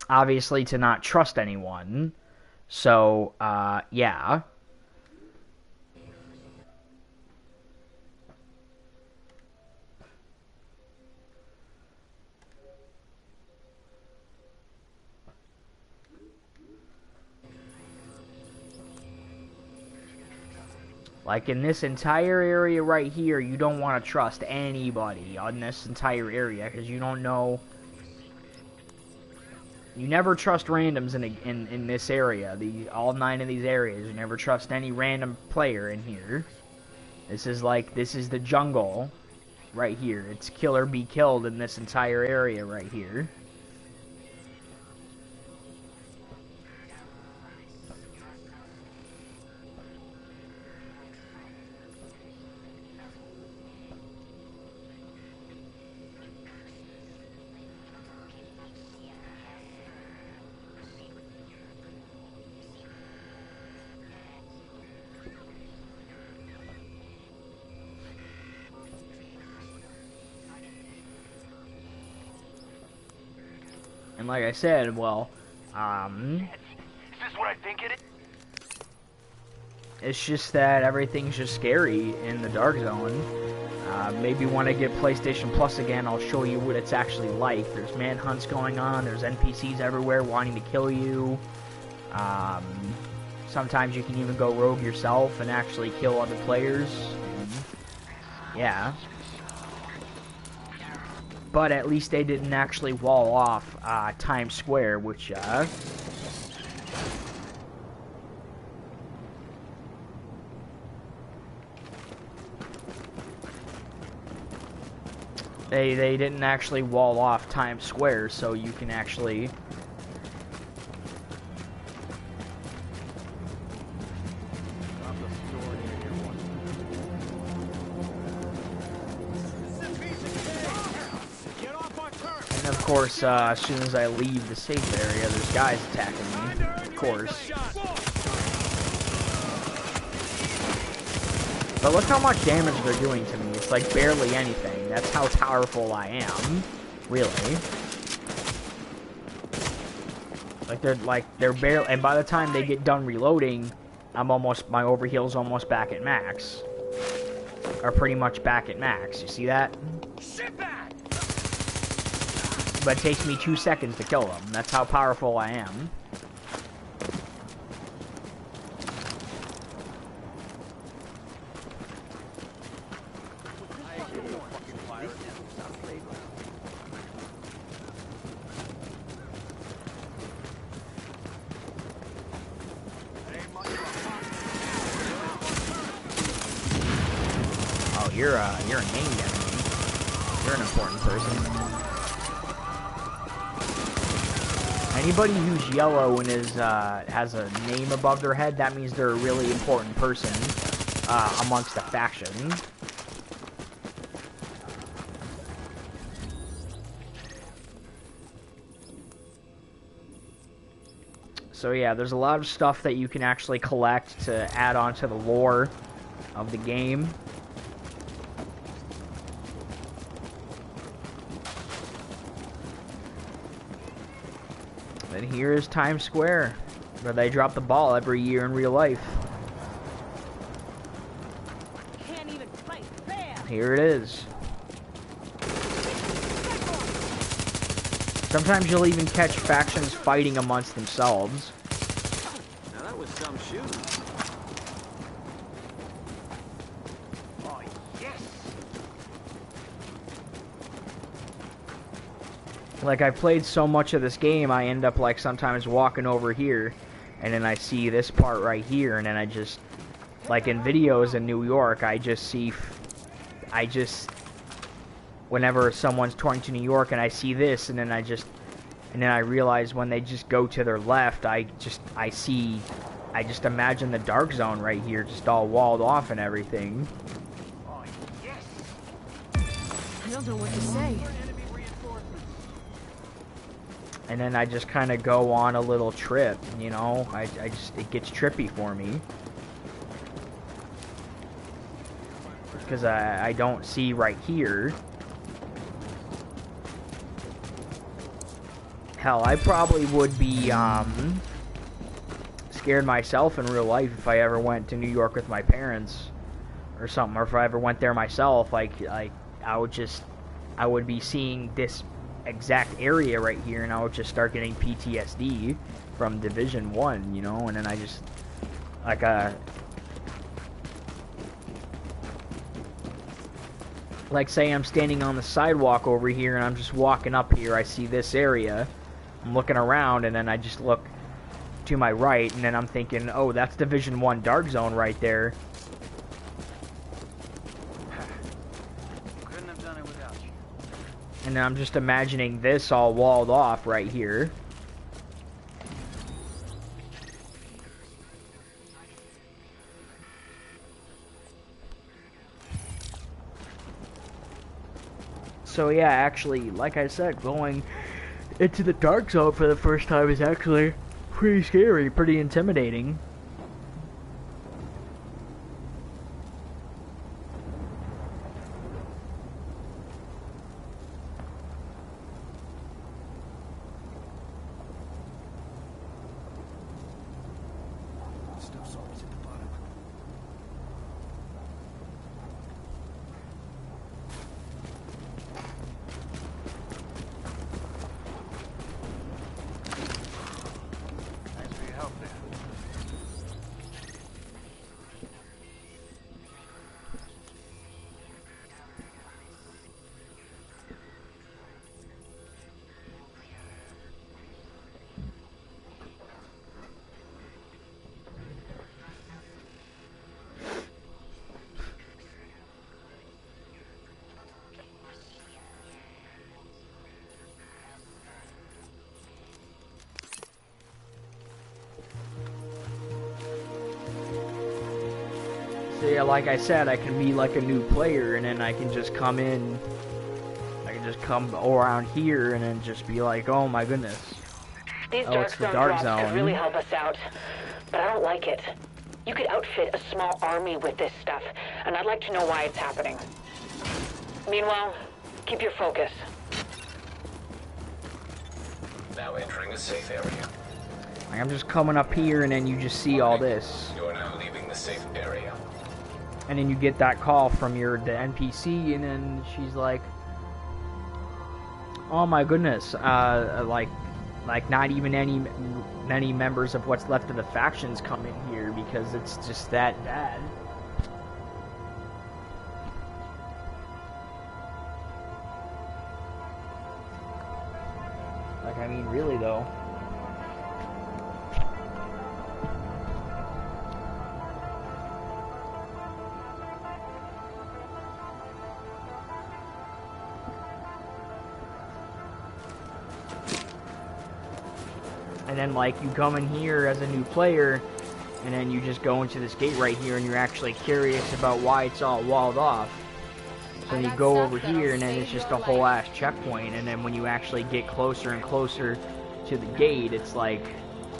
obviously to not trust anyone. So yeah. Like in this entire area right here, you don't want to trust anybody on this entire area because you don't know. You never trust randoms in this area. All 9 of these areas, you never trust any random player in here. This is the jungle right here. It's kill or be killed in this entire area right here. And like I said, well, Is this what I think it is? it's just that everything's just scary in the Dark Zone. Maybe when I get PlayStation Plus again, I'll show you what it's actually like. There's manhunts going on, there's NPCs everywhere wanting to kill you. Sometimes you can even go rogue yourself and actually kill other players. Yeah. But at least they didn't actually wall off Times Square, which they didn't actually wall off Times Square, so you can actually of course, as soon as I leave the safe area, there's guys attacking me, of course. But look how much damage they're doing to me. It's like barely anything. That's how powerful I am, really. They're barely, and by the time they get done reloading, my overheal's almost back at max. Or pretty much back at max. You see that? But it takes me 2 seconds to kill them. That's how powerful I am. Oh, you're a named enemy. You're an important person. Anybody who's yellow and has a name above their head, that means they're a really important person amongst the faction. So yeah, there's a lot of stuff that you can actually collect to add on to the lore of the game. And here is Times Square, where they drop the ball every year in real life. Can't even fight fair. Here it is. Sometimes you'll even catch factions fighting amongst themselves. Now that was some shoot. Oh, yes! Like, I played so much of this game, I end up, like, sometimes walking over here, and then I see this part right here, and then I just, like, in videos in New York, whenever someone's touring to New York and I see this, and then I realize when they just go to their left, I just imagine the Dark Zone right here, just all walled off and everything. Oh, yes! I don't know what to say. And then I just kind of go on a little trip, you know? it gets trippy for me. because I don't see right here. Hell, I probably would be scared myself in real life if I ever went to New York with my parents or something, or if I ever went there myself. Like I would be seeing this exact area right here, and I would just start getting PTSD from Division 1, you know, and then I just, like say I'm standing on the sidewalk over here, and I'm just walking up here, I see this area, I'm looking around, and then I just look to my right, and then I'm thinking, oh, that's Division 1 Dark Zone right there. Couldn't have done it without you. And then I'm just imagining this all walled off right here. So yeah, actually, like I said, going into the Dark Zone for the first time is actually pretty scary, pretty intimidating. Stuff's always at the bottom. Thanks for your help there. So yeah, like I said, I can be like a new player, and then I can just come in, I can just come around here and then just be like, oh my goodness. These Oh, Dark it's the Zone Dark drops Zone. could really help us out, but I don't like it. You could outfit a small army with this stuff, and I'd like to know why it's happening. Meanwhile, keep your focus. Now entering a safe area. Like, I'm just coming up here, and then you just see all this. You are now leaving the safe area. And then you get that call from the NPC, and then she's like, oh my goodness, like not even many members of what's left of the factions come in here because it's just that bad. Like, I mean, really though. And then, like, you come in here as a new player, and then you just go into this gate right here, and you're actually curious about why it's all walled off. So you go over here, and then it's just a whole ass checkpoint, and then when you actually get closer and closer to the gate, it's like,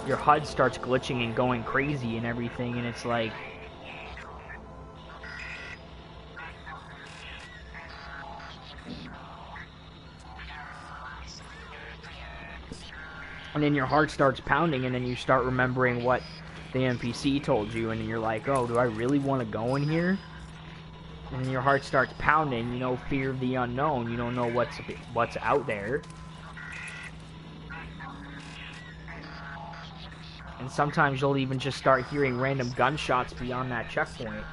your HUD starts glitching and going crazy and everything, and it's like... And then your heart starts pounding, and then you start remembering what the NPC told you, and then you're like, oh, do I really want to go in here? And then your heart starts pounding, you know, fear of the unknown, you don't know what's out there. And sometimes you'll even just start hearing random gunshots beyond that checkpoint.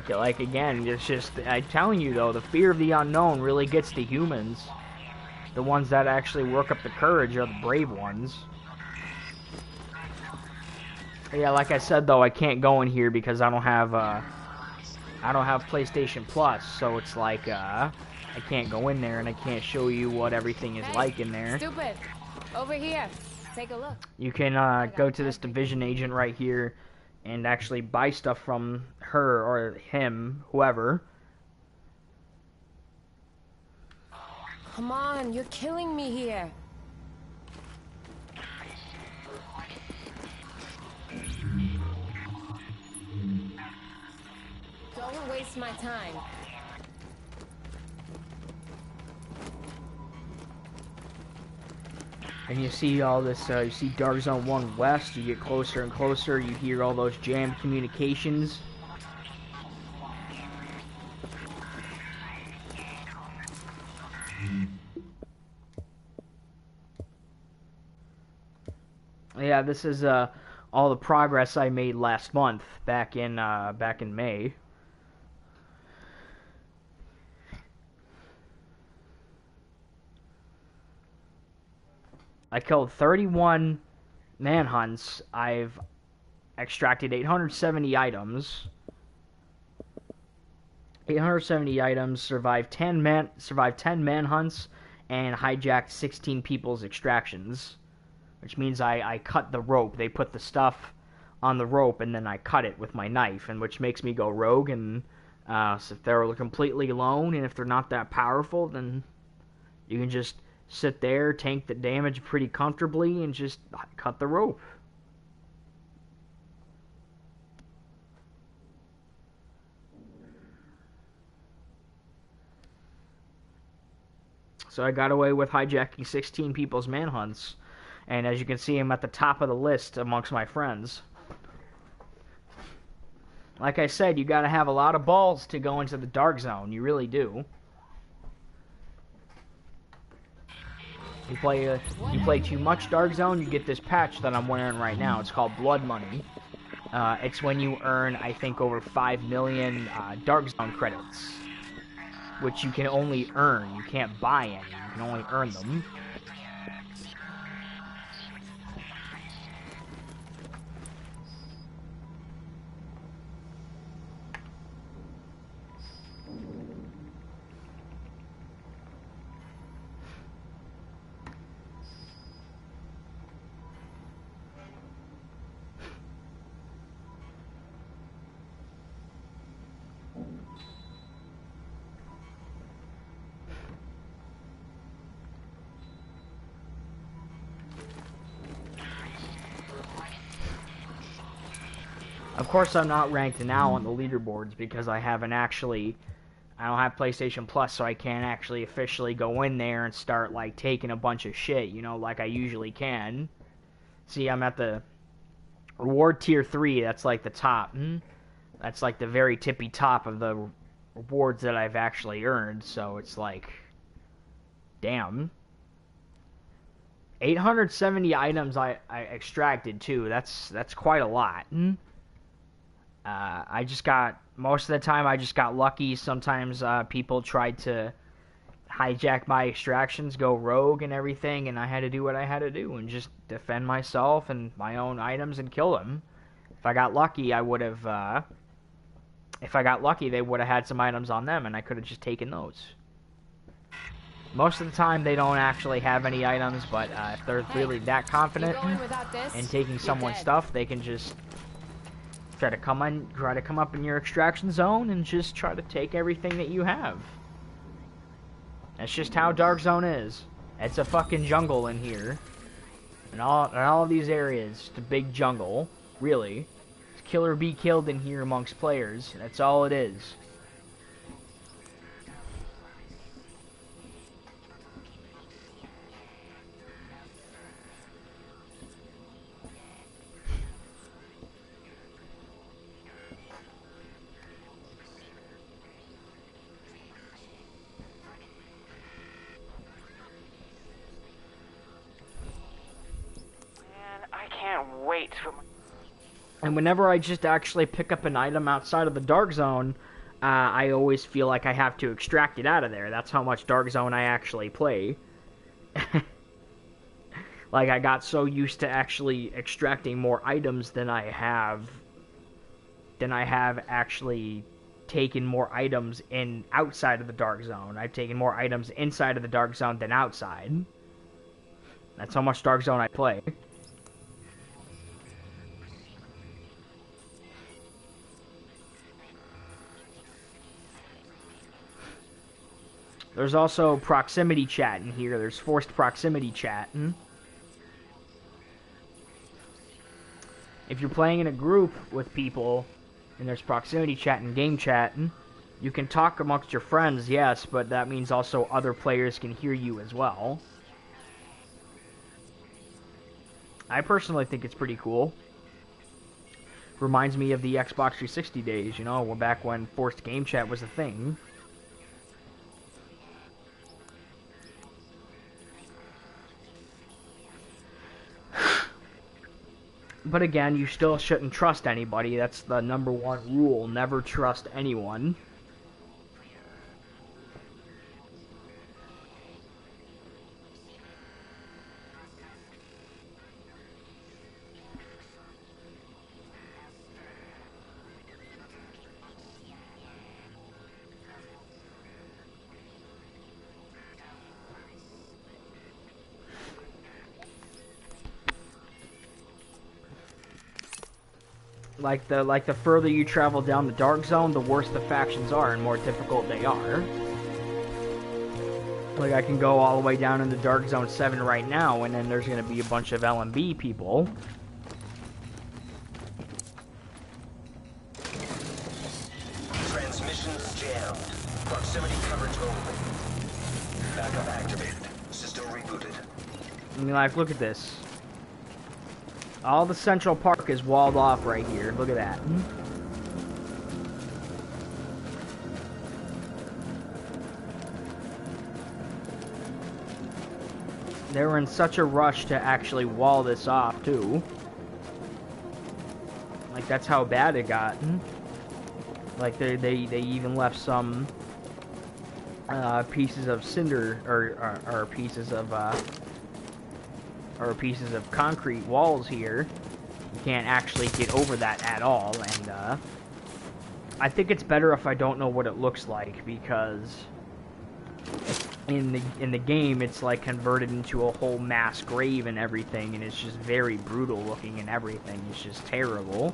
Like again, it's just, I'm telling you though, the fear of the unknown really gets to humans. The ones that actually work up the courage are the brave ones. Yeah, like I said though, I can't go in here because I don't have I don't have PlayStation Plus, so it's like, I can't go in there and I can't show you what everything is like in there. Stupid. Over here. Take a look. You can go to this division agent right here and actually buy stuff from her or him, whoever. Come on, you're killing me here. Don't waste my time. And you see all this, you see Dark Zone 1 West, you get closer and closer, you hear all those jammed communications. Yeah, this is all the progress I made last month, back in May. I killed 31 manhunts. I've extracted 870 items. 870 items, survived 10 manhunts, and hijacked 16 people's extractions. Which means I cut the rope. They put the stuff on the rope, and then I cut it with my knife, and which makes me go rogue. And so if they're completely alone, and if they're not that powerful, then you can just sit there, tank the damage pretty comfortably, and just cut the rope. So I got away with hijacking 16 people's manhunts. And as you can see, I'm at the top of the list amongst my friends. Like I said, you gotta have a lot of balls to go into the Dark Zone. You really do. You play too much Dark Zone, you get this patch that I'm wearing right now. It's called Blood Money. It's when you earn, I think, over 5 million Dark Zone credits, which you can only earn. You can't buy any. You can only earn them. Of course, I'm not ranked now on the leaderboards because I don't have PlayStation Plus, so I can't actually officially go in there and start, like, taking a bunch of shit, you know, like I usually can. See, I'm at the reward tier 3, that's like the top. That's like the very tippy top of the rewards that I've actually earned, so it's like, damn. 870 items I extracted, too. That's quite a lot. Most of the time I just got lucky. Sometimes people tried to hijack my extractions, go rogue and everything, and I had to do what I had to do and just defend myself and my own items and kill them. If I got lucky, they would have had some items on them, and I could have just taken those. Most of the time, they don't actually have any items, but if they're really that confident in taking someone's stuff, they can just try to come up in your extraction zone and just try to take everything that you have. That's just how Dark Zone is. It's a fucking jungle in here. In all of these areas, it's a big jungle, really. It's kill or be killed in here amongst players. That's all it is. And whenever I just actually pick up an item outside of the Dark Zone, I always feel like I have to extract it out of there. That's how much Dark Zone I actually play. Like, I got so used to actually extracting more items than I have actually taken more items in outside of the Dark Zone. I've taken more items inside of the Dark Zone than outside. That's how much Dark Zone I play. There's also proximity chat in here. There's forced proximity chat. If you're playing in a group with people, and there's proximity chat and game chat, you can talk amongst your friends, yes, but that means also other players can hear you as well. I personally think it's pretty cool. Reminds me of the Xbox 360 days, you know, back when forced game chat was a thing. But again, you still shouldn't trust anybody. That's the #1 rule. Never trust anyone. Like the further you travel down the Dark Zone, the worse the factions are and more difficult they are. Like, I can go all the way down into Dark Zone 7 right now, and then there's gonna be a bunch of LMB people. Transmissions jammed. Proximity coverage only. Backup activated. System rebooted. I mean, like, look at this. All the Central Park is walled off right here. Look at that. They were in such a rush to actually wall this off, too. Like, that's how bad it got. Like, they even left some pieces of cinder, or pieces of concrete walls here. You can't actually get over that at all, and I think it's better if I don't know what it looks like, because in the game it's like converted into a whole mass grave and everything, and it's just very brutal looking and everything. It's just terrible.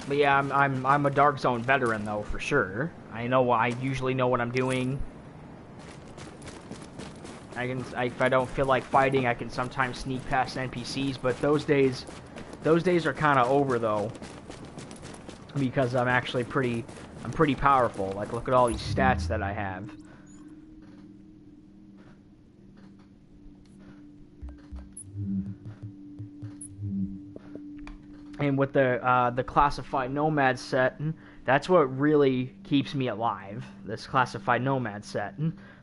But yeah, I'm a Dark Zone veteran though, for sure. I usually know what I'm doing. If I don't feel like fighting, I can sometimes sneak past NPCs, but those days are kind of over though, because I'm actually pretty powerful. Like, look at all these stats that I have. And with the classified nomad set, that's what really keeps me alive. This classified nomad set.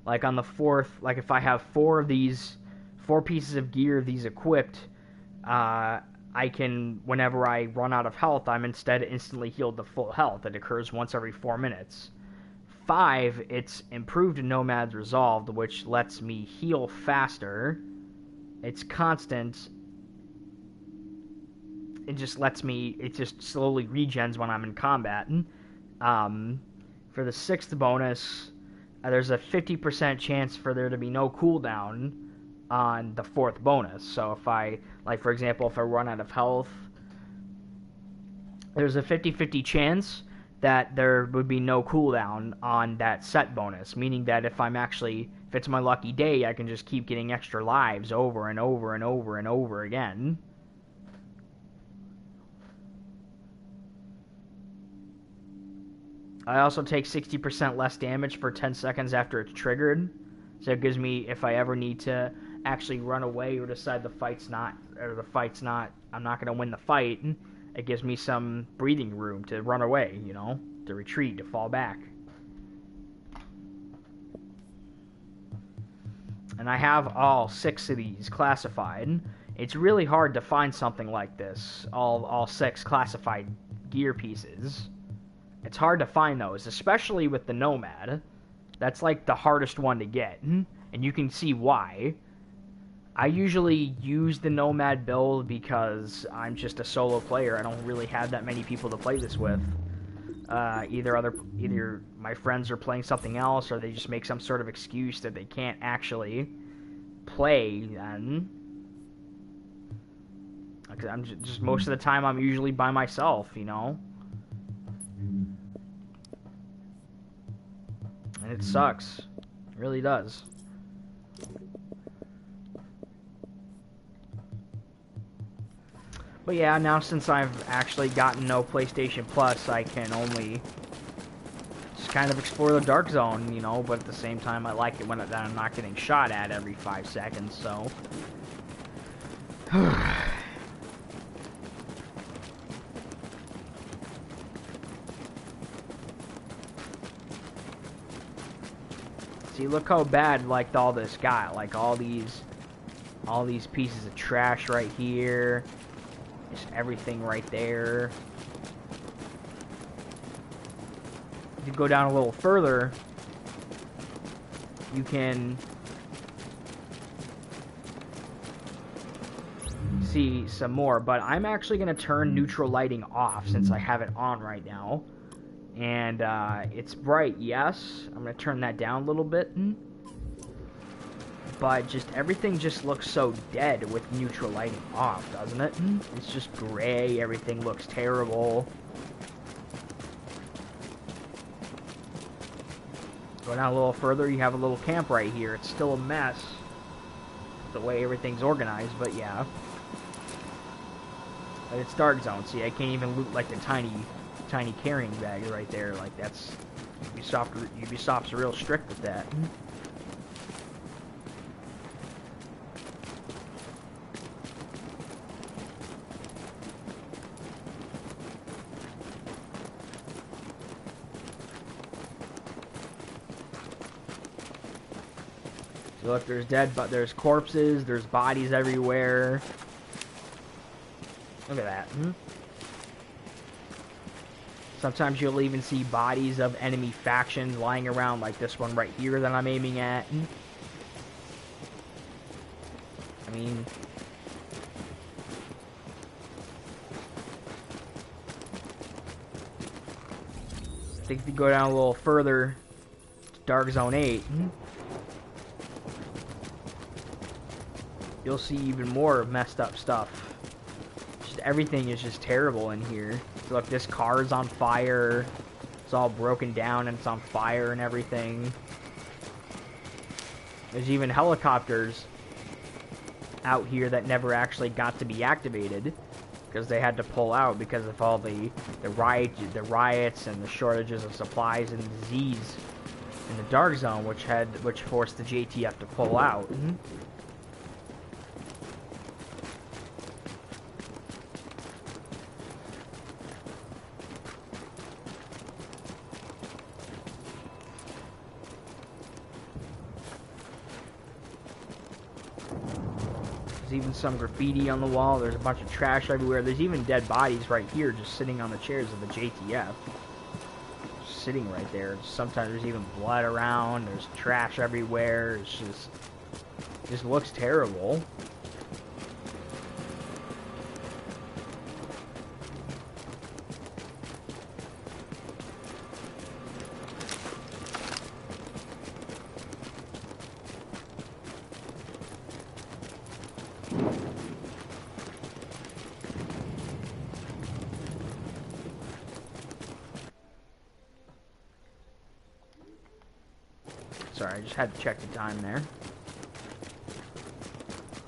Like on the fourth, like if I have 4 pieces of gear of these equipped, I can, whenever I run out of health, I'm instead instantly healed to full health. It occurs once every 4 minutes. 5, it's improved Nomad's Resolved, which lets me heal faster. It's constant. It just slowly regens when I'm in combat. For the 6th bonus, there's a 50% chance for there to be no cooldown on the 4th bonus. So if for example, if I run out of health, there's a 50-50 chance that there would be no cooldown on that set bonus, meaning that if it's my lucky day, I can just keep getting extra lives over and over and over and over again. I also take 60% less damage for 10 seconds after it's triggered. So it gives me, if I ever need to actually run away or decide I'm not going to win the fight, it gives me some breathing room to run away, you know, to retreat, to fall back. And I have all 6 of these classified. It's really hard to find something like this, all 6 classified gear pieces. It's hard to find those, especially with the Nomad. That's like the hardest one to get, and you can see why. I usually use the Nomad build because I'm just a solo player. I don't really have that many people to play this with. Either my friends are playing something else, or they just make some sort of excuse that they can't actually play then. I'm just most of the time I'm usually by myself, you know. And it sucks. It really does. But yeah, now since I've actually gotten no PlayStation Plus, I can only just kind of explore the Dark Zone, you know, but at the same time I like it when I'm not getting shot at every 5 seconds, so... See, look how bad, like, all this got. Like, all these pieces of trash right here. Just everything right there. If you go down a little further, you can see some more. But I'm actually going to turn neutral lighting off since I have it on right now. And it's bright, yes. I'm going to turn that down a little bit. But just everything just looks so dead with neutral lighting off, doesn't it? It's just gray. Everything looks terrible. Go down a little further, you have a little camp right here. It's still a mess, the way everything's organized, but yeah. But it's Dark Zone. See, I can't even loot like the tiny carrying bags right there. Like, that's Ubisoft's real strict with that. So look, there's corpses, there's bodies everywhere. Look at that. Sometimes you'll even see bodies of enemy factions lying around, like this one right here that I'm aiming at. I mean... I think if you go down a little further to Dark Zone 8, you'll see even more messed up stuff. Just everything is just terrible in here. So look, this car is on fire. It's all broken down and it's on fire and everything. There's even helicopters out here that never actually got to be activated because they had to pull out because of all the riots and the shortages of supplies and disease in the Dark Zone, which forced the JTF to pull out. Even some graffiti on the wall. There's a bunch of trash everywhere. There's even dead bodies right here just sitting on the chairs of the JTF. Just sitting right there. Sometimes there's even blood around. There's trash everywhere. It just looks terrible. Sorry, I just had to check the time there.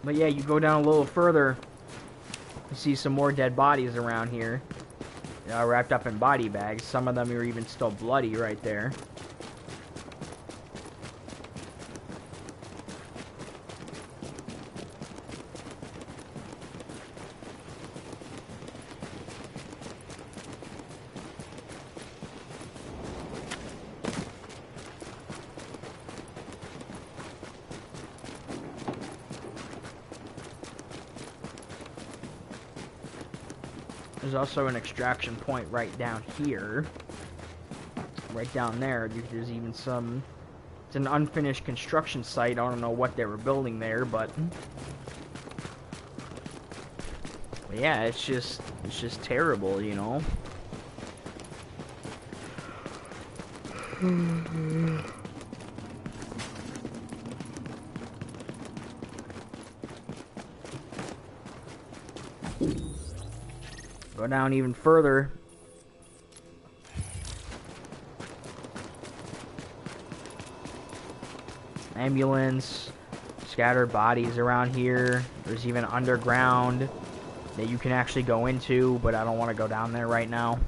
But yeah, you go down a little further, you see some more dead bodies around here. Wrapped up in body bags. Some of them are even still bloody right there. There's also an extraction point right down here. Right down there, there's even some... It's an unfinished construction site. I don't know what they were building there, but yeah, it's just terrible, you know. Go down even further. Ambulance, scattered bodies around here. There's even underground that you can actually go into, but I don't want to go down there right now.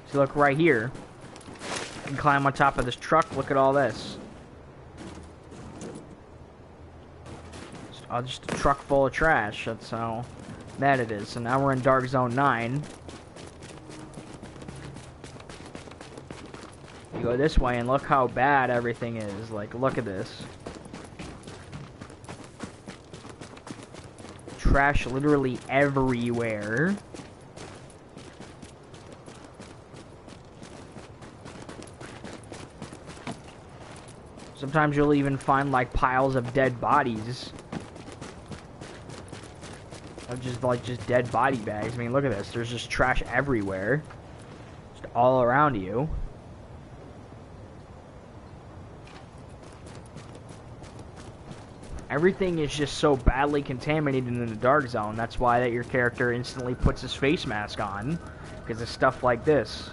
So look right here. You can climb on top of this truck. Look at all this. Just a truck full of trash. That's how bad it is. So now we're in Dark Zone 9. You go this way and look how bad everything is. Like, look at this. Trash literally everywhere. Sometimes you'll even find like piles of dead bodies. Of just dead body bags. I mean, look at this. There's just trash everywhere. Just all around you. Everything is just so badly contaminated in the Dark Zone. That's why that your character instantly puts his face mask on. Because of stuff like this.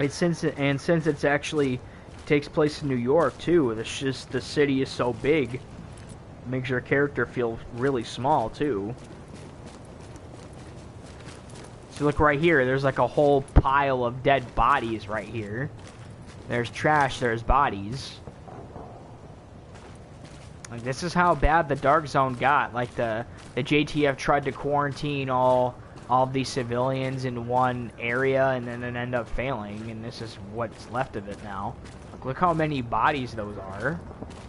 Since it's actually takes place in New York too, it's just the city is so big, it makes your character feel really small too. So look right here, there's like a whole pile of dead bodies right here. There's trash, there's bodies. Like, this is how bad the Dark Zone got. Like the JTF tried to quarantine all of these civilians in one area, and then it ended up failing, and this is what's left of it now. Look how many bodies those are.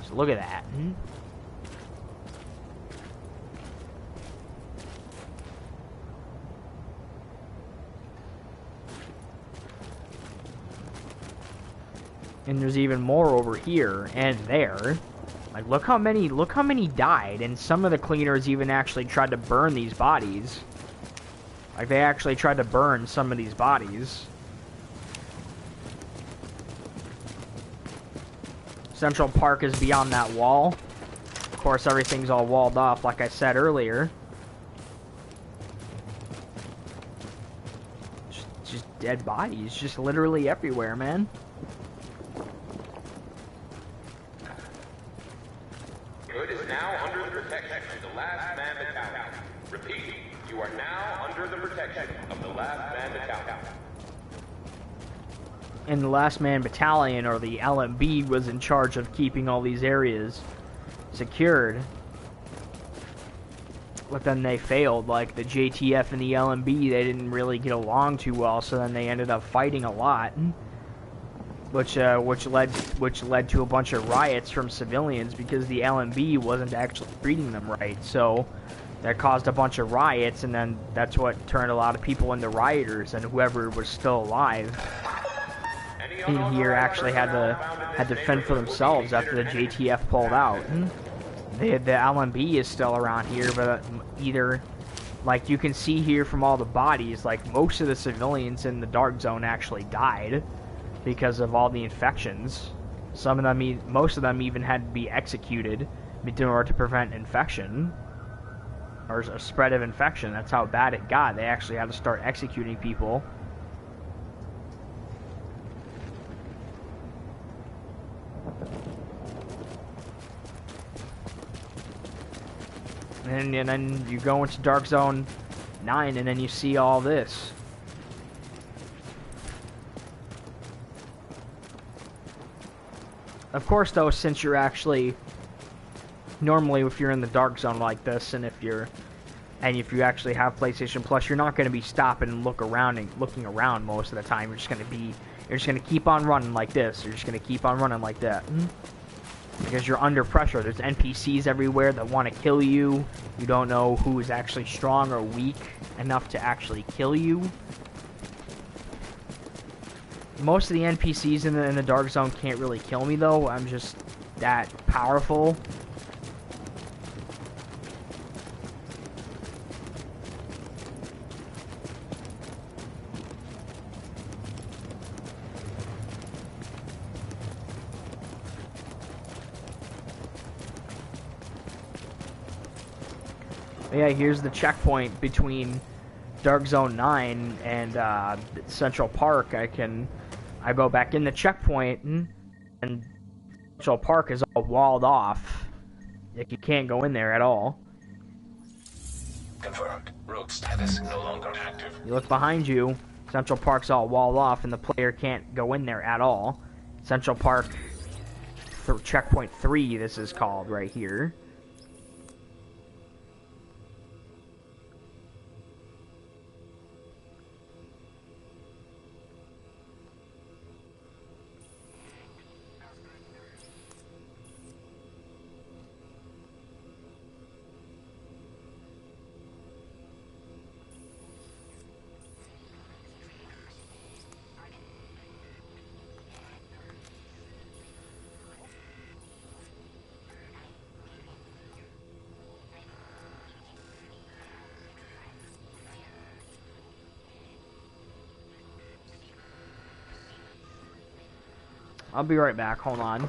Just look at that. And there's even more over here and there. Like, look how many died, and some of the cleaners even actually tried to burn these bodies. Like, they actually tried to burn some of these bodies. Central Park is beyond that wall. Of course, everything's all walled off, like I said earlier. Just dead bodies, just literally everywhere, man. Good is now under the protection of the Last Man Battalion. Repeat, you are now under the protection of the Last Man Battalion. And the Last Man Battalion, or the LMB, was in charge of keeping all these areas secured. But then they failed. Like, the JTF and the LMB, they didn't really get along too well, so then they ended up fighting a lot. Which led to a bunch of riots from civilians, because the LMB wasn't actually treating them right. So that caused a bunch of riots, and then that's what turned a lot of people into rioters, and whoever was still alive in here actually had to fend for themselves after the JTF pulled out. The LMB is still around here, but either, like, you can see here from all the bodies, like, most of the civilians in the Dark Zone actually died because of all the infections. Some of them, most of them even had to be executed in order to prevent infection. Or a spread of infection. That's how bad it got. They actually had to start executing people. And then you go into Dark Zone 9, and then you see all this. Of course, though, since you're actually... Normally, if you're in the Dark Zone like this, and if you actually have PlayStation Plus, you're not going to be stopping and looking around most of the time. You're just going to keep on running like this. You're just going to keep on running like that. Because you're under pressure. There's NPCs everywhere that want to kill you. You don't know who is actually strong or weak enough to actually kill you. Most of the NPCs in the Dark Zone can't really kill me, though. I'm just that powerful. Yeah, here's the checkpoint between Dark Zone 9 and Central Park. I go back in the checkpoint, and Central Park is all walled off. Like, you can't go in there at all. Confirmed. Rogue status no longer active. You look behind you, Central Park's all walled off, and the player can't go in there at all. Central Park, checkpoint 3, this is called right here. I'll be right back, hold on.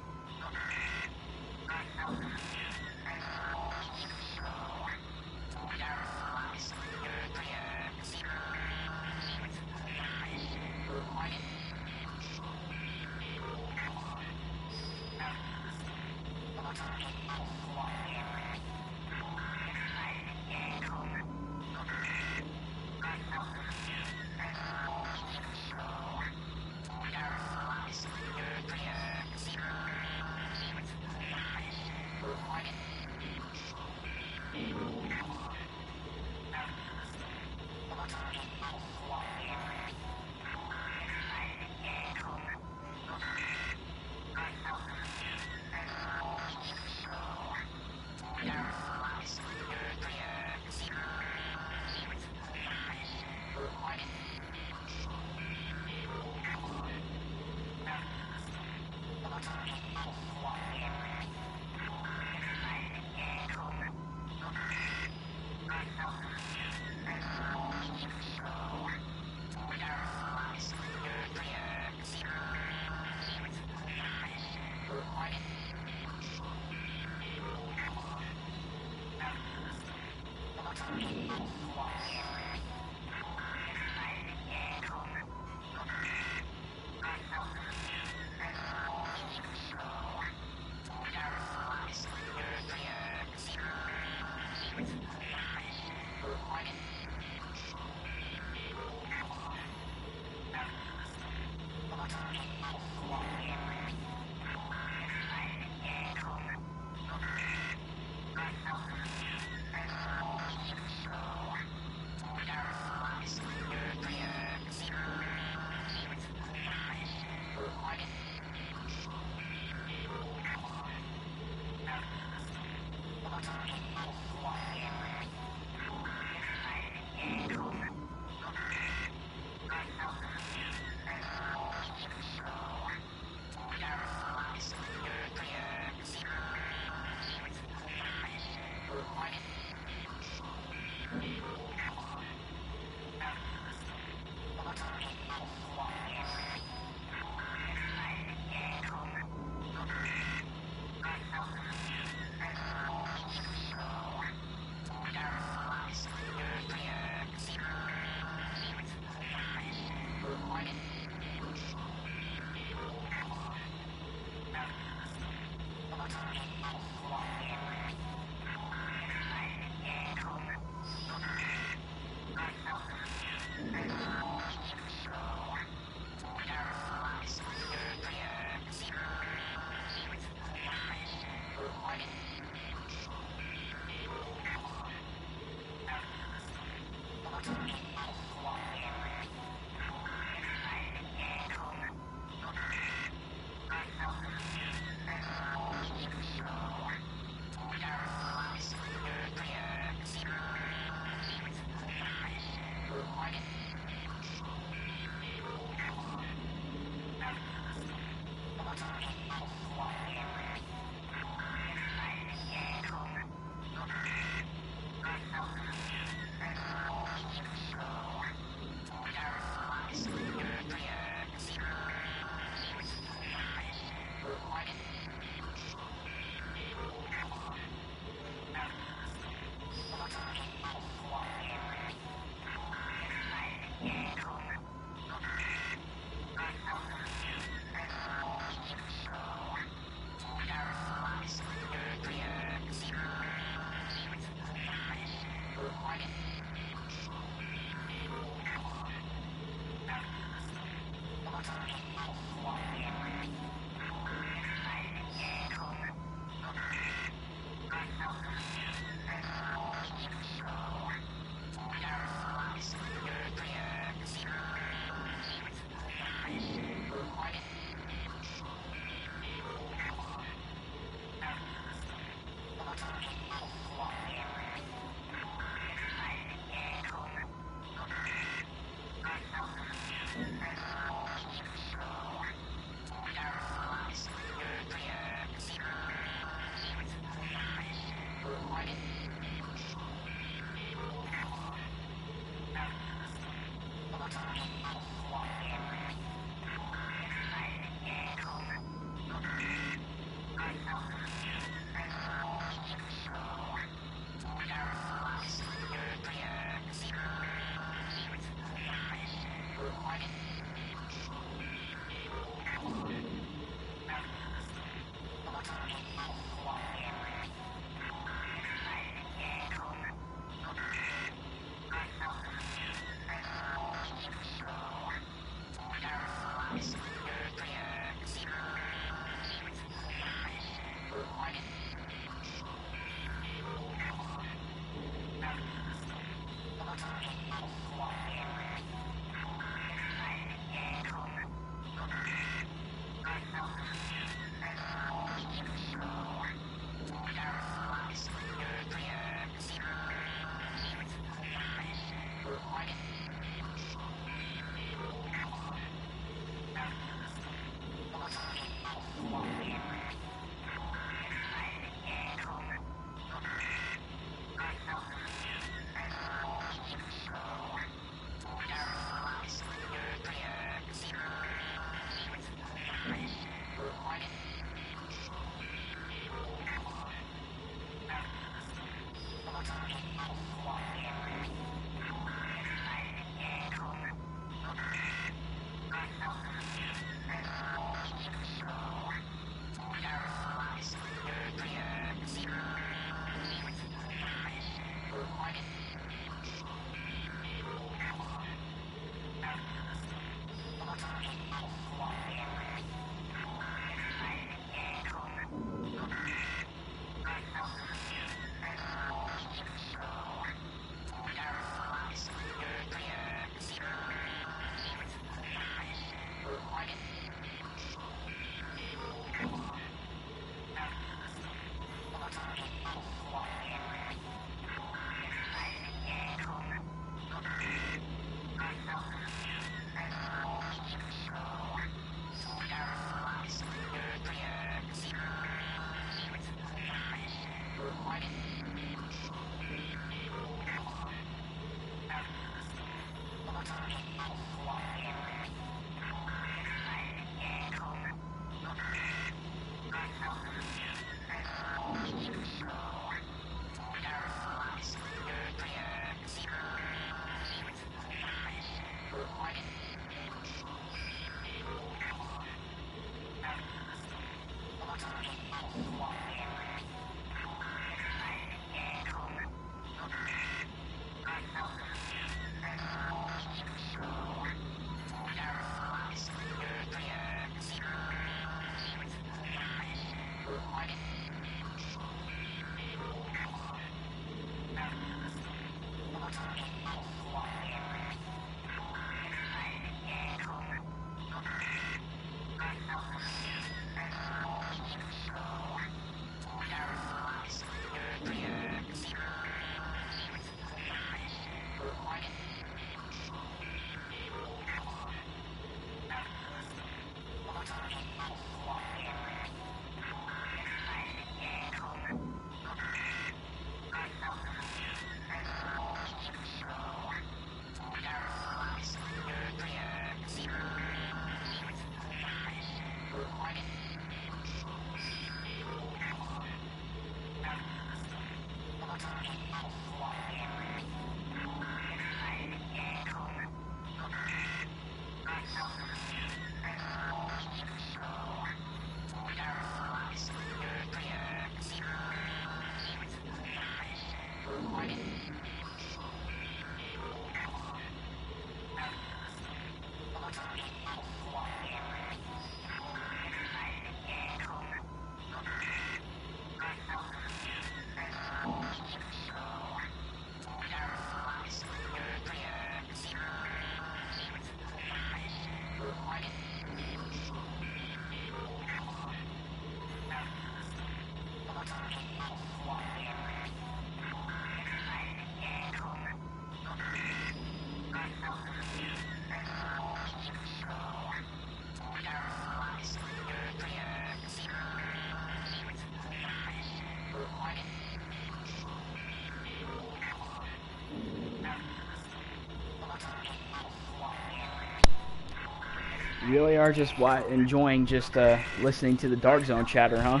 You really are just enjoying just listening to the Dark Zone chatter, huh?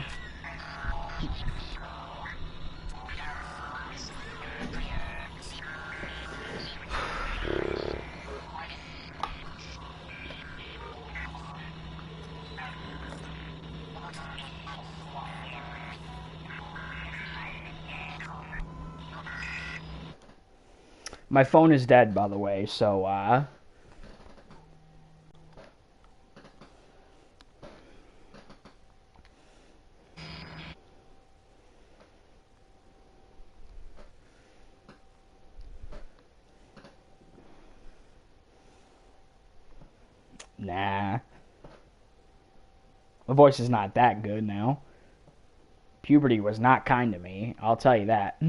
My phone is dead, by the way, so, nah. My voice is not that good now. Puberty was not kind to me, I'll tell you that.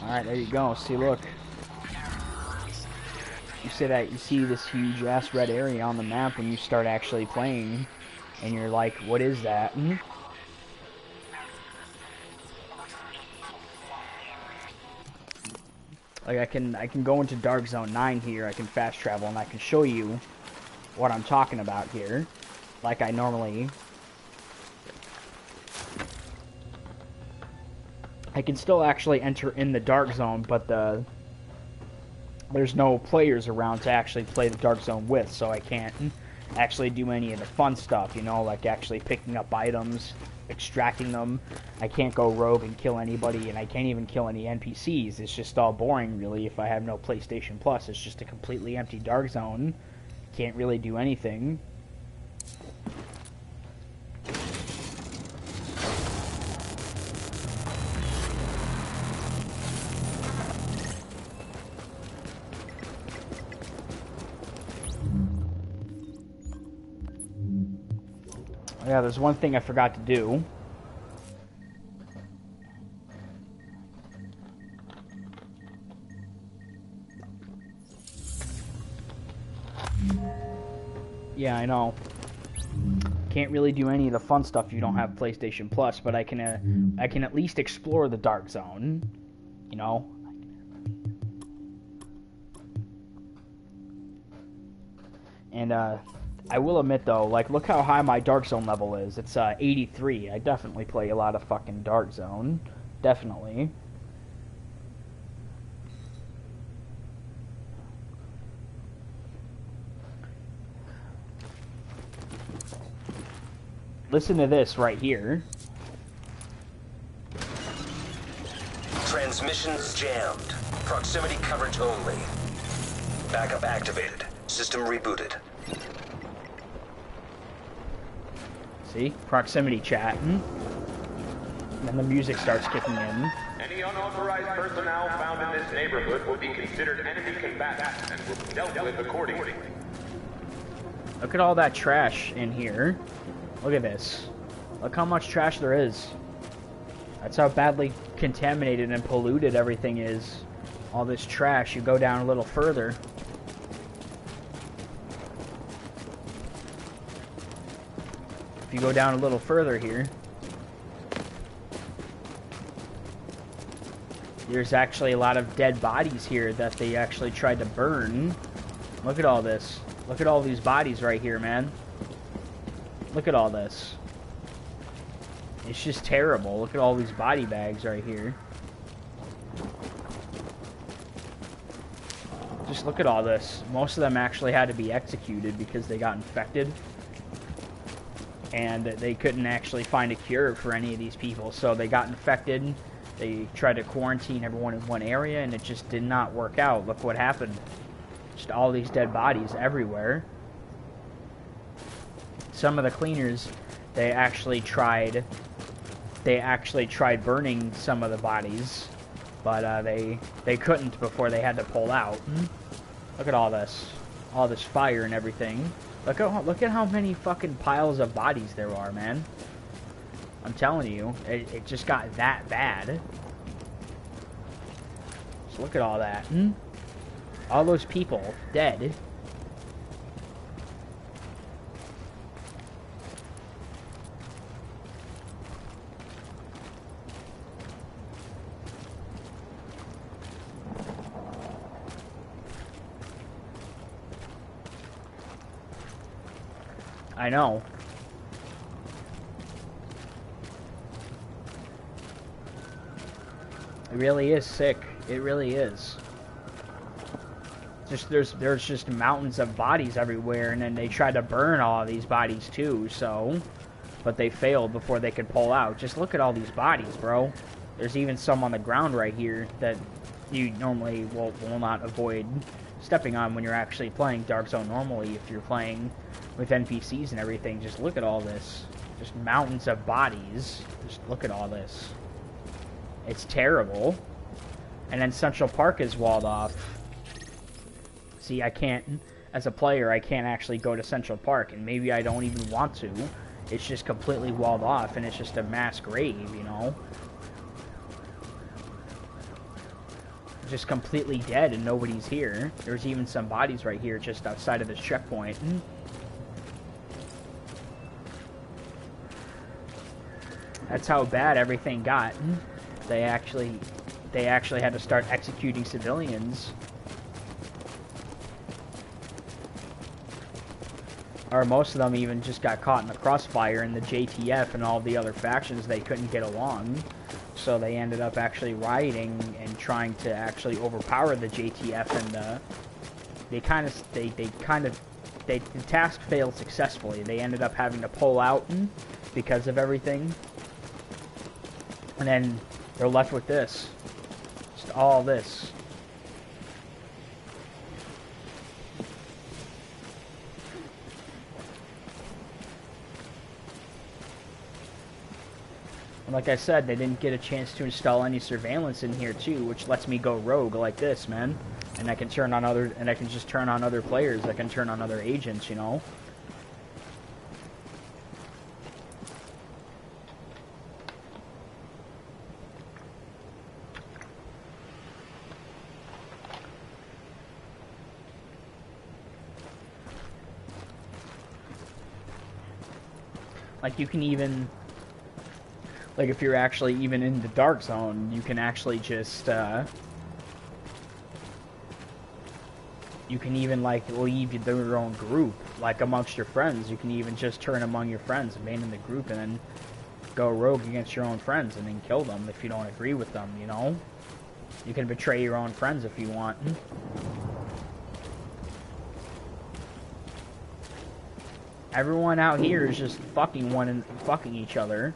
Alright, there you go. See, look. You see that, you see this huge ass red area on the map when you start actually playing, and you're like, what is that? Like, I can go into Dark Zone 9 here, I can fast travel, and I can show you what I'm talking about here, like I normally... I can still actually enter in the Dark Zone, but there's no players around to actually play the Dark Zone with, so I can't actually do any of the fun stuff, you know, like actually picking up items, extracting them. I can't go rogue and kill anybody, and I can't even kill any NPCs. It's just all boring, really, if I have no PlayStation Plus. It's just a completely empty Dark Zone. Can't really do anything. Yeah, there's one thing I forgot to do. Yeah, I know. Can't really do any of the fun stuff if you don't have PlayStation Plus, but I can at least explore the Dark Zone, you know. And I will admit though, like, look how high my Dark Zone level is. It's 83. I definitely play a lot of fucking Dark Zone. Definitely. Listen to this right here. Transmissions jammed. Proximity coverage only. Backup activated. System rebooted. See? Proximity chat. And then the music starts kicking in. Any unauthorized personnel found in this neighborhood will be considered enemy combatants and will be dealt with accordingly. Look at all that trash in here. Look at this. Look how much trash there is. That's how badly contaminated and polluted everything is. All this trash. You go down a little further. If you go down a little further here, there's actually a lot of dead bodies here that they actually tried to burn. Look at all this. Look at all these bodies right here, man. Look at all this. It's just terrible. Look at all these body bags right here. Just look at all this. Most of them actually had to be executed because they got infected. And they couldn't actually find a cure for any of these people. So they got infected. They tried to quarantine everyone in one area, and it just did not work out. Look what happened. Just all these dead bodies everywhere. Some of the cleaners, they actually tried burning some of the bodies, but they couldn't before they had to pull out. Look at all this fire and everything. Look at how many fucking piles of bodies there are, man. I'm telling you, it just got that bad. So look at all that. All those people dead. I know. It really is sick. It really is. Just there's just mountains of bodies everywhere, and then they tried to burn all of these bodies too, so, but they failed before they could pull out. Just look at all these bodies, bro. There's even some on the ground right here that you normally will not avoid stepping on when you're actually playing Dark Zone normally. If you're playing with NPCs and everything, just look at all this. Just mountains of bodies. Just look at all this. It's terrible. And then Central Park is walled off. See, I can't, as a player, I can't actually go to Central Park, and maybe I don't even want to. It's just completely walled off, and it's just a mass grave, you know? Just completely dead, and nobody's here. There's even some bodies right here just outside of this checkpoint. That's how bad everything got. They actually had to start executing civilians. Or most of them even just got caught in the crossfire, and the JTF and all the other factions, they couldn't get along. So they ended up actually rioting and trying to actually overpower the JTF, and the task failed successfully. They ended up having to pull out because of everything. And then they're left with this. Just all this. And like I said, they didn't get a chance to install any surveillance in here too, which lets me go rogue like this, man. And I can turn on other, and I can just turn on other players. I can turn on other agents, you know. Like, you can even, like, if you're actually even in the Dark Zone, you can actually just, you can even, like, leave your own group, like, amongst your friends. You can even just turn among your friends, abandon the group, and then go rogue against your own friends, and then kill them if you don't agree with them, you know? You can betray your own friends if you want. Everyone out here is just fucking each other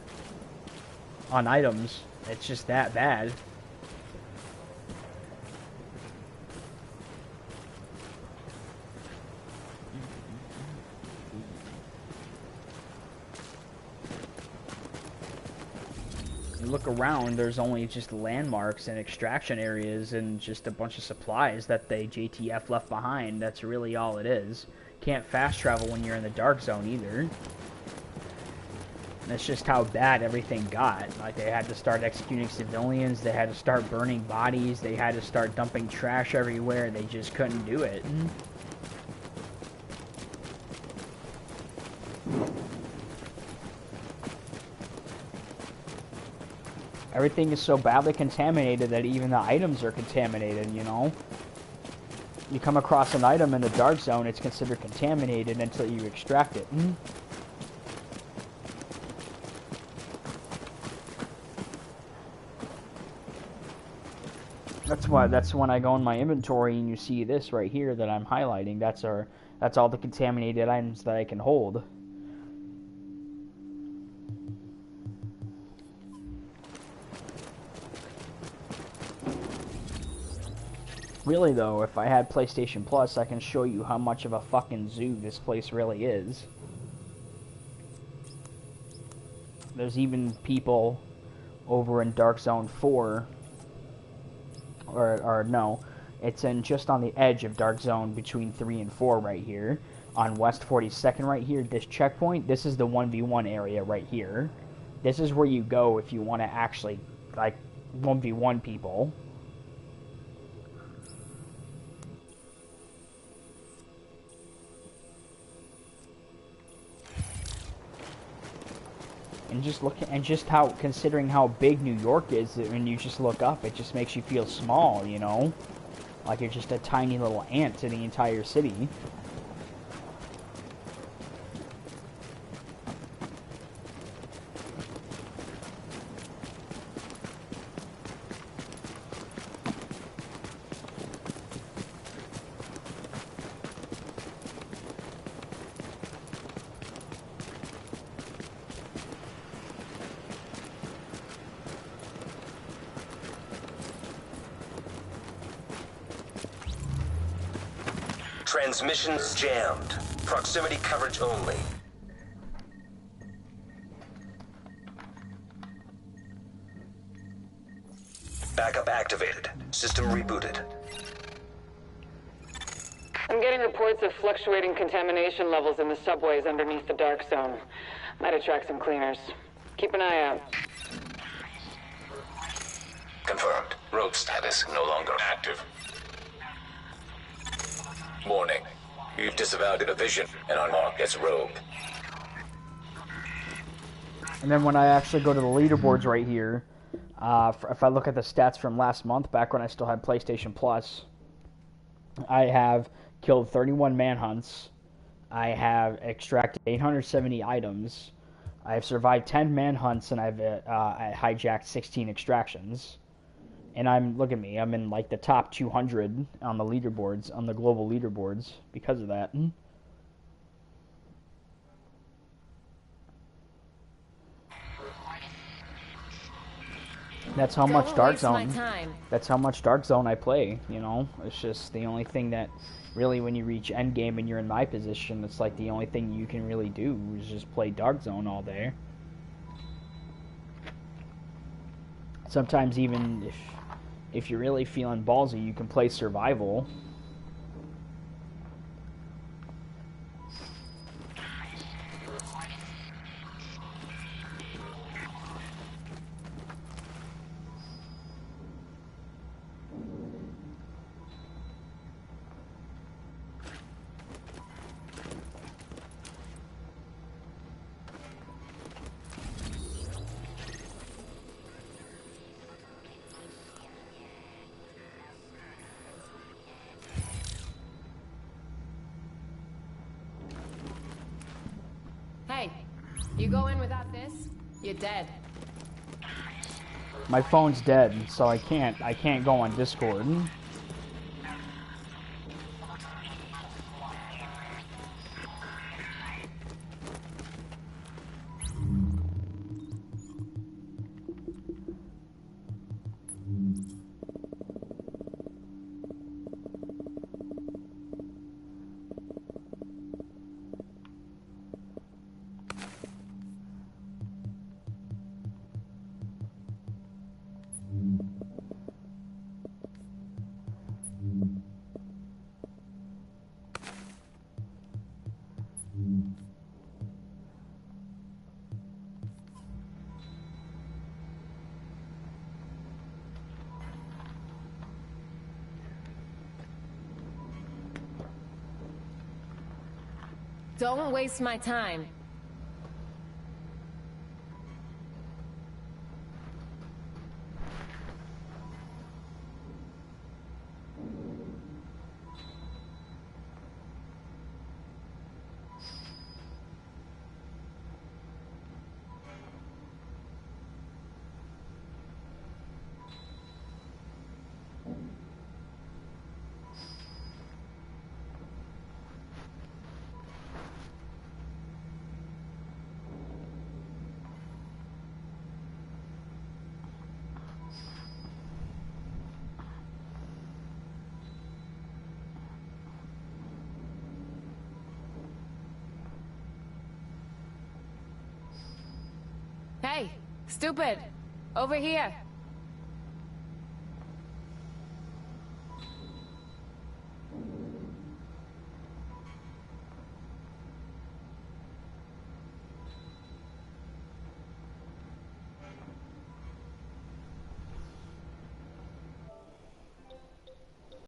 on items. It's just that bad. You look around, there's only just landmarks and extraction areas and just a bunch of supplies that the JTF left behind. That's really all it is. Can't fast travel when you're in the Dark Zone either. And that's just how bad everything got. Like, they had to start executing civilians, they had to start burning bodies, they had to start dumping trash everywhere. They just couldn't do it. Everything is so badly contaminated that even the items are contaminated, you know? You come across an item in the Dark Zone, it's considered contaminated until you extract it. That's when I go in my inventory and you see this right here that I'm highlighting. That's all the contaminated items that I can hold. Really though, if I had PlayStation Plus, I can show you how much of a fucking zoo this place really is. There's even people over in Dark Zone 4, or no, it's in just on the edge of Dark Zone between 3 and 4 right here, on West 42nd right here, this checkpoint. This is the 1v1 area right here. This is where you go if you want to actually, like, 1v1 people. And just look, and just how, considering how big New York is, when you just look up, it just makes you feel small, you know? Like you're just a tiny little ant to the entire city. Transmissions jammed. Proximity coverage only. Backup activated. System rebooted. I'm getting reports of fluctuating contamination levels in the subways underneath the dark zone. Might attract some cleaners. Keep an eye out. Confirmed. Rogue status no longer active. Warning. You've disavowed a division and are marked as rogue. And then when I actually go to the leaderboards right here, if I look at the stats from last month, back when I still had PlayStation Plus, I have killed 31 manhunts. I have extracted 870 items. I have survived 10 manhunts, and I've hijacked 16 extractions. And look at me, I'm in like the top 200 on the leaderboards, on the global leaderboards, because of that. That's how much Dark Zone. That's how much Dark Zone I play. You know, it's just the only thing that really, when you reach endgame and you're in my position, it's like the only thing you can really do is just play Dark Zone all day. Sometimes even if you're really feeling ballsy, you can play Survival. Hey, you go in without this, you're dead. My phone's dead, so I can't go on Discord. Don't waste my time. Hey, stupid! Over here!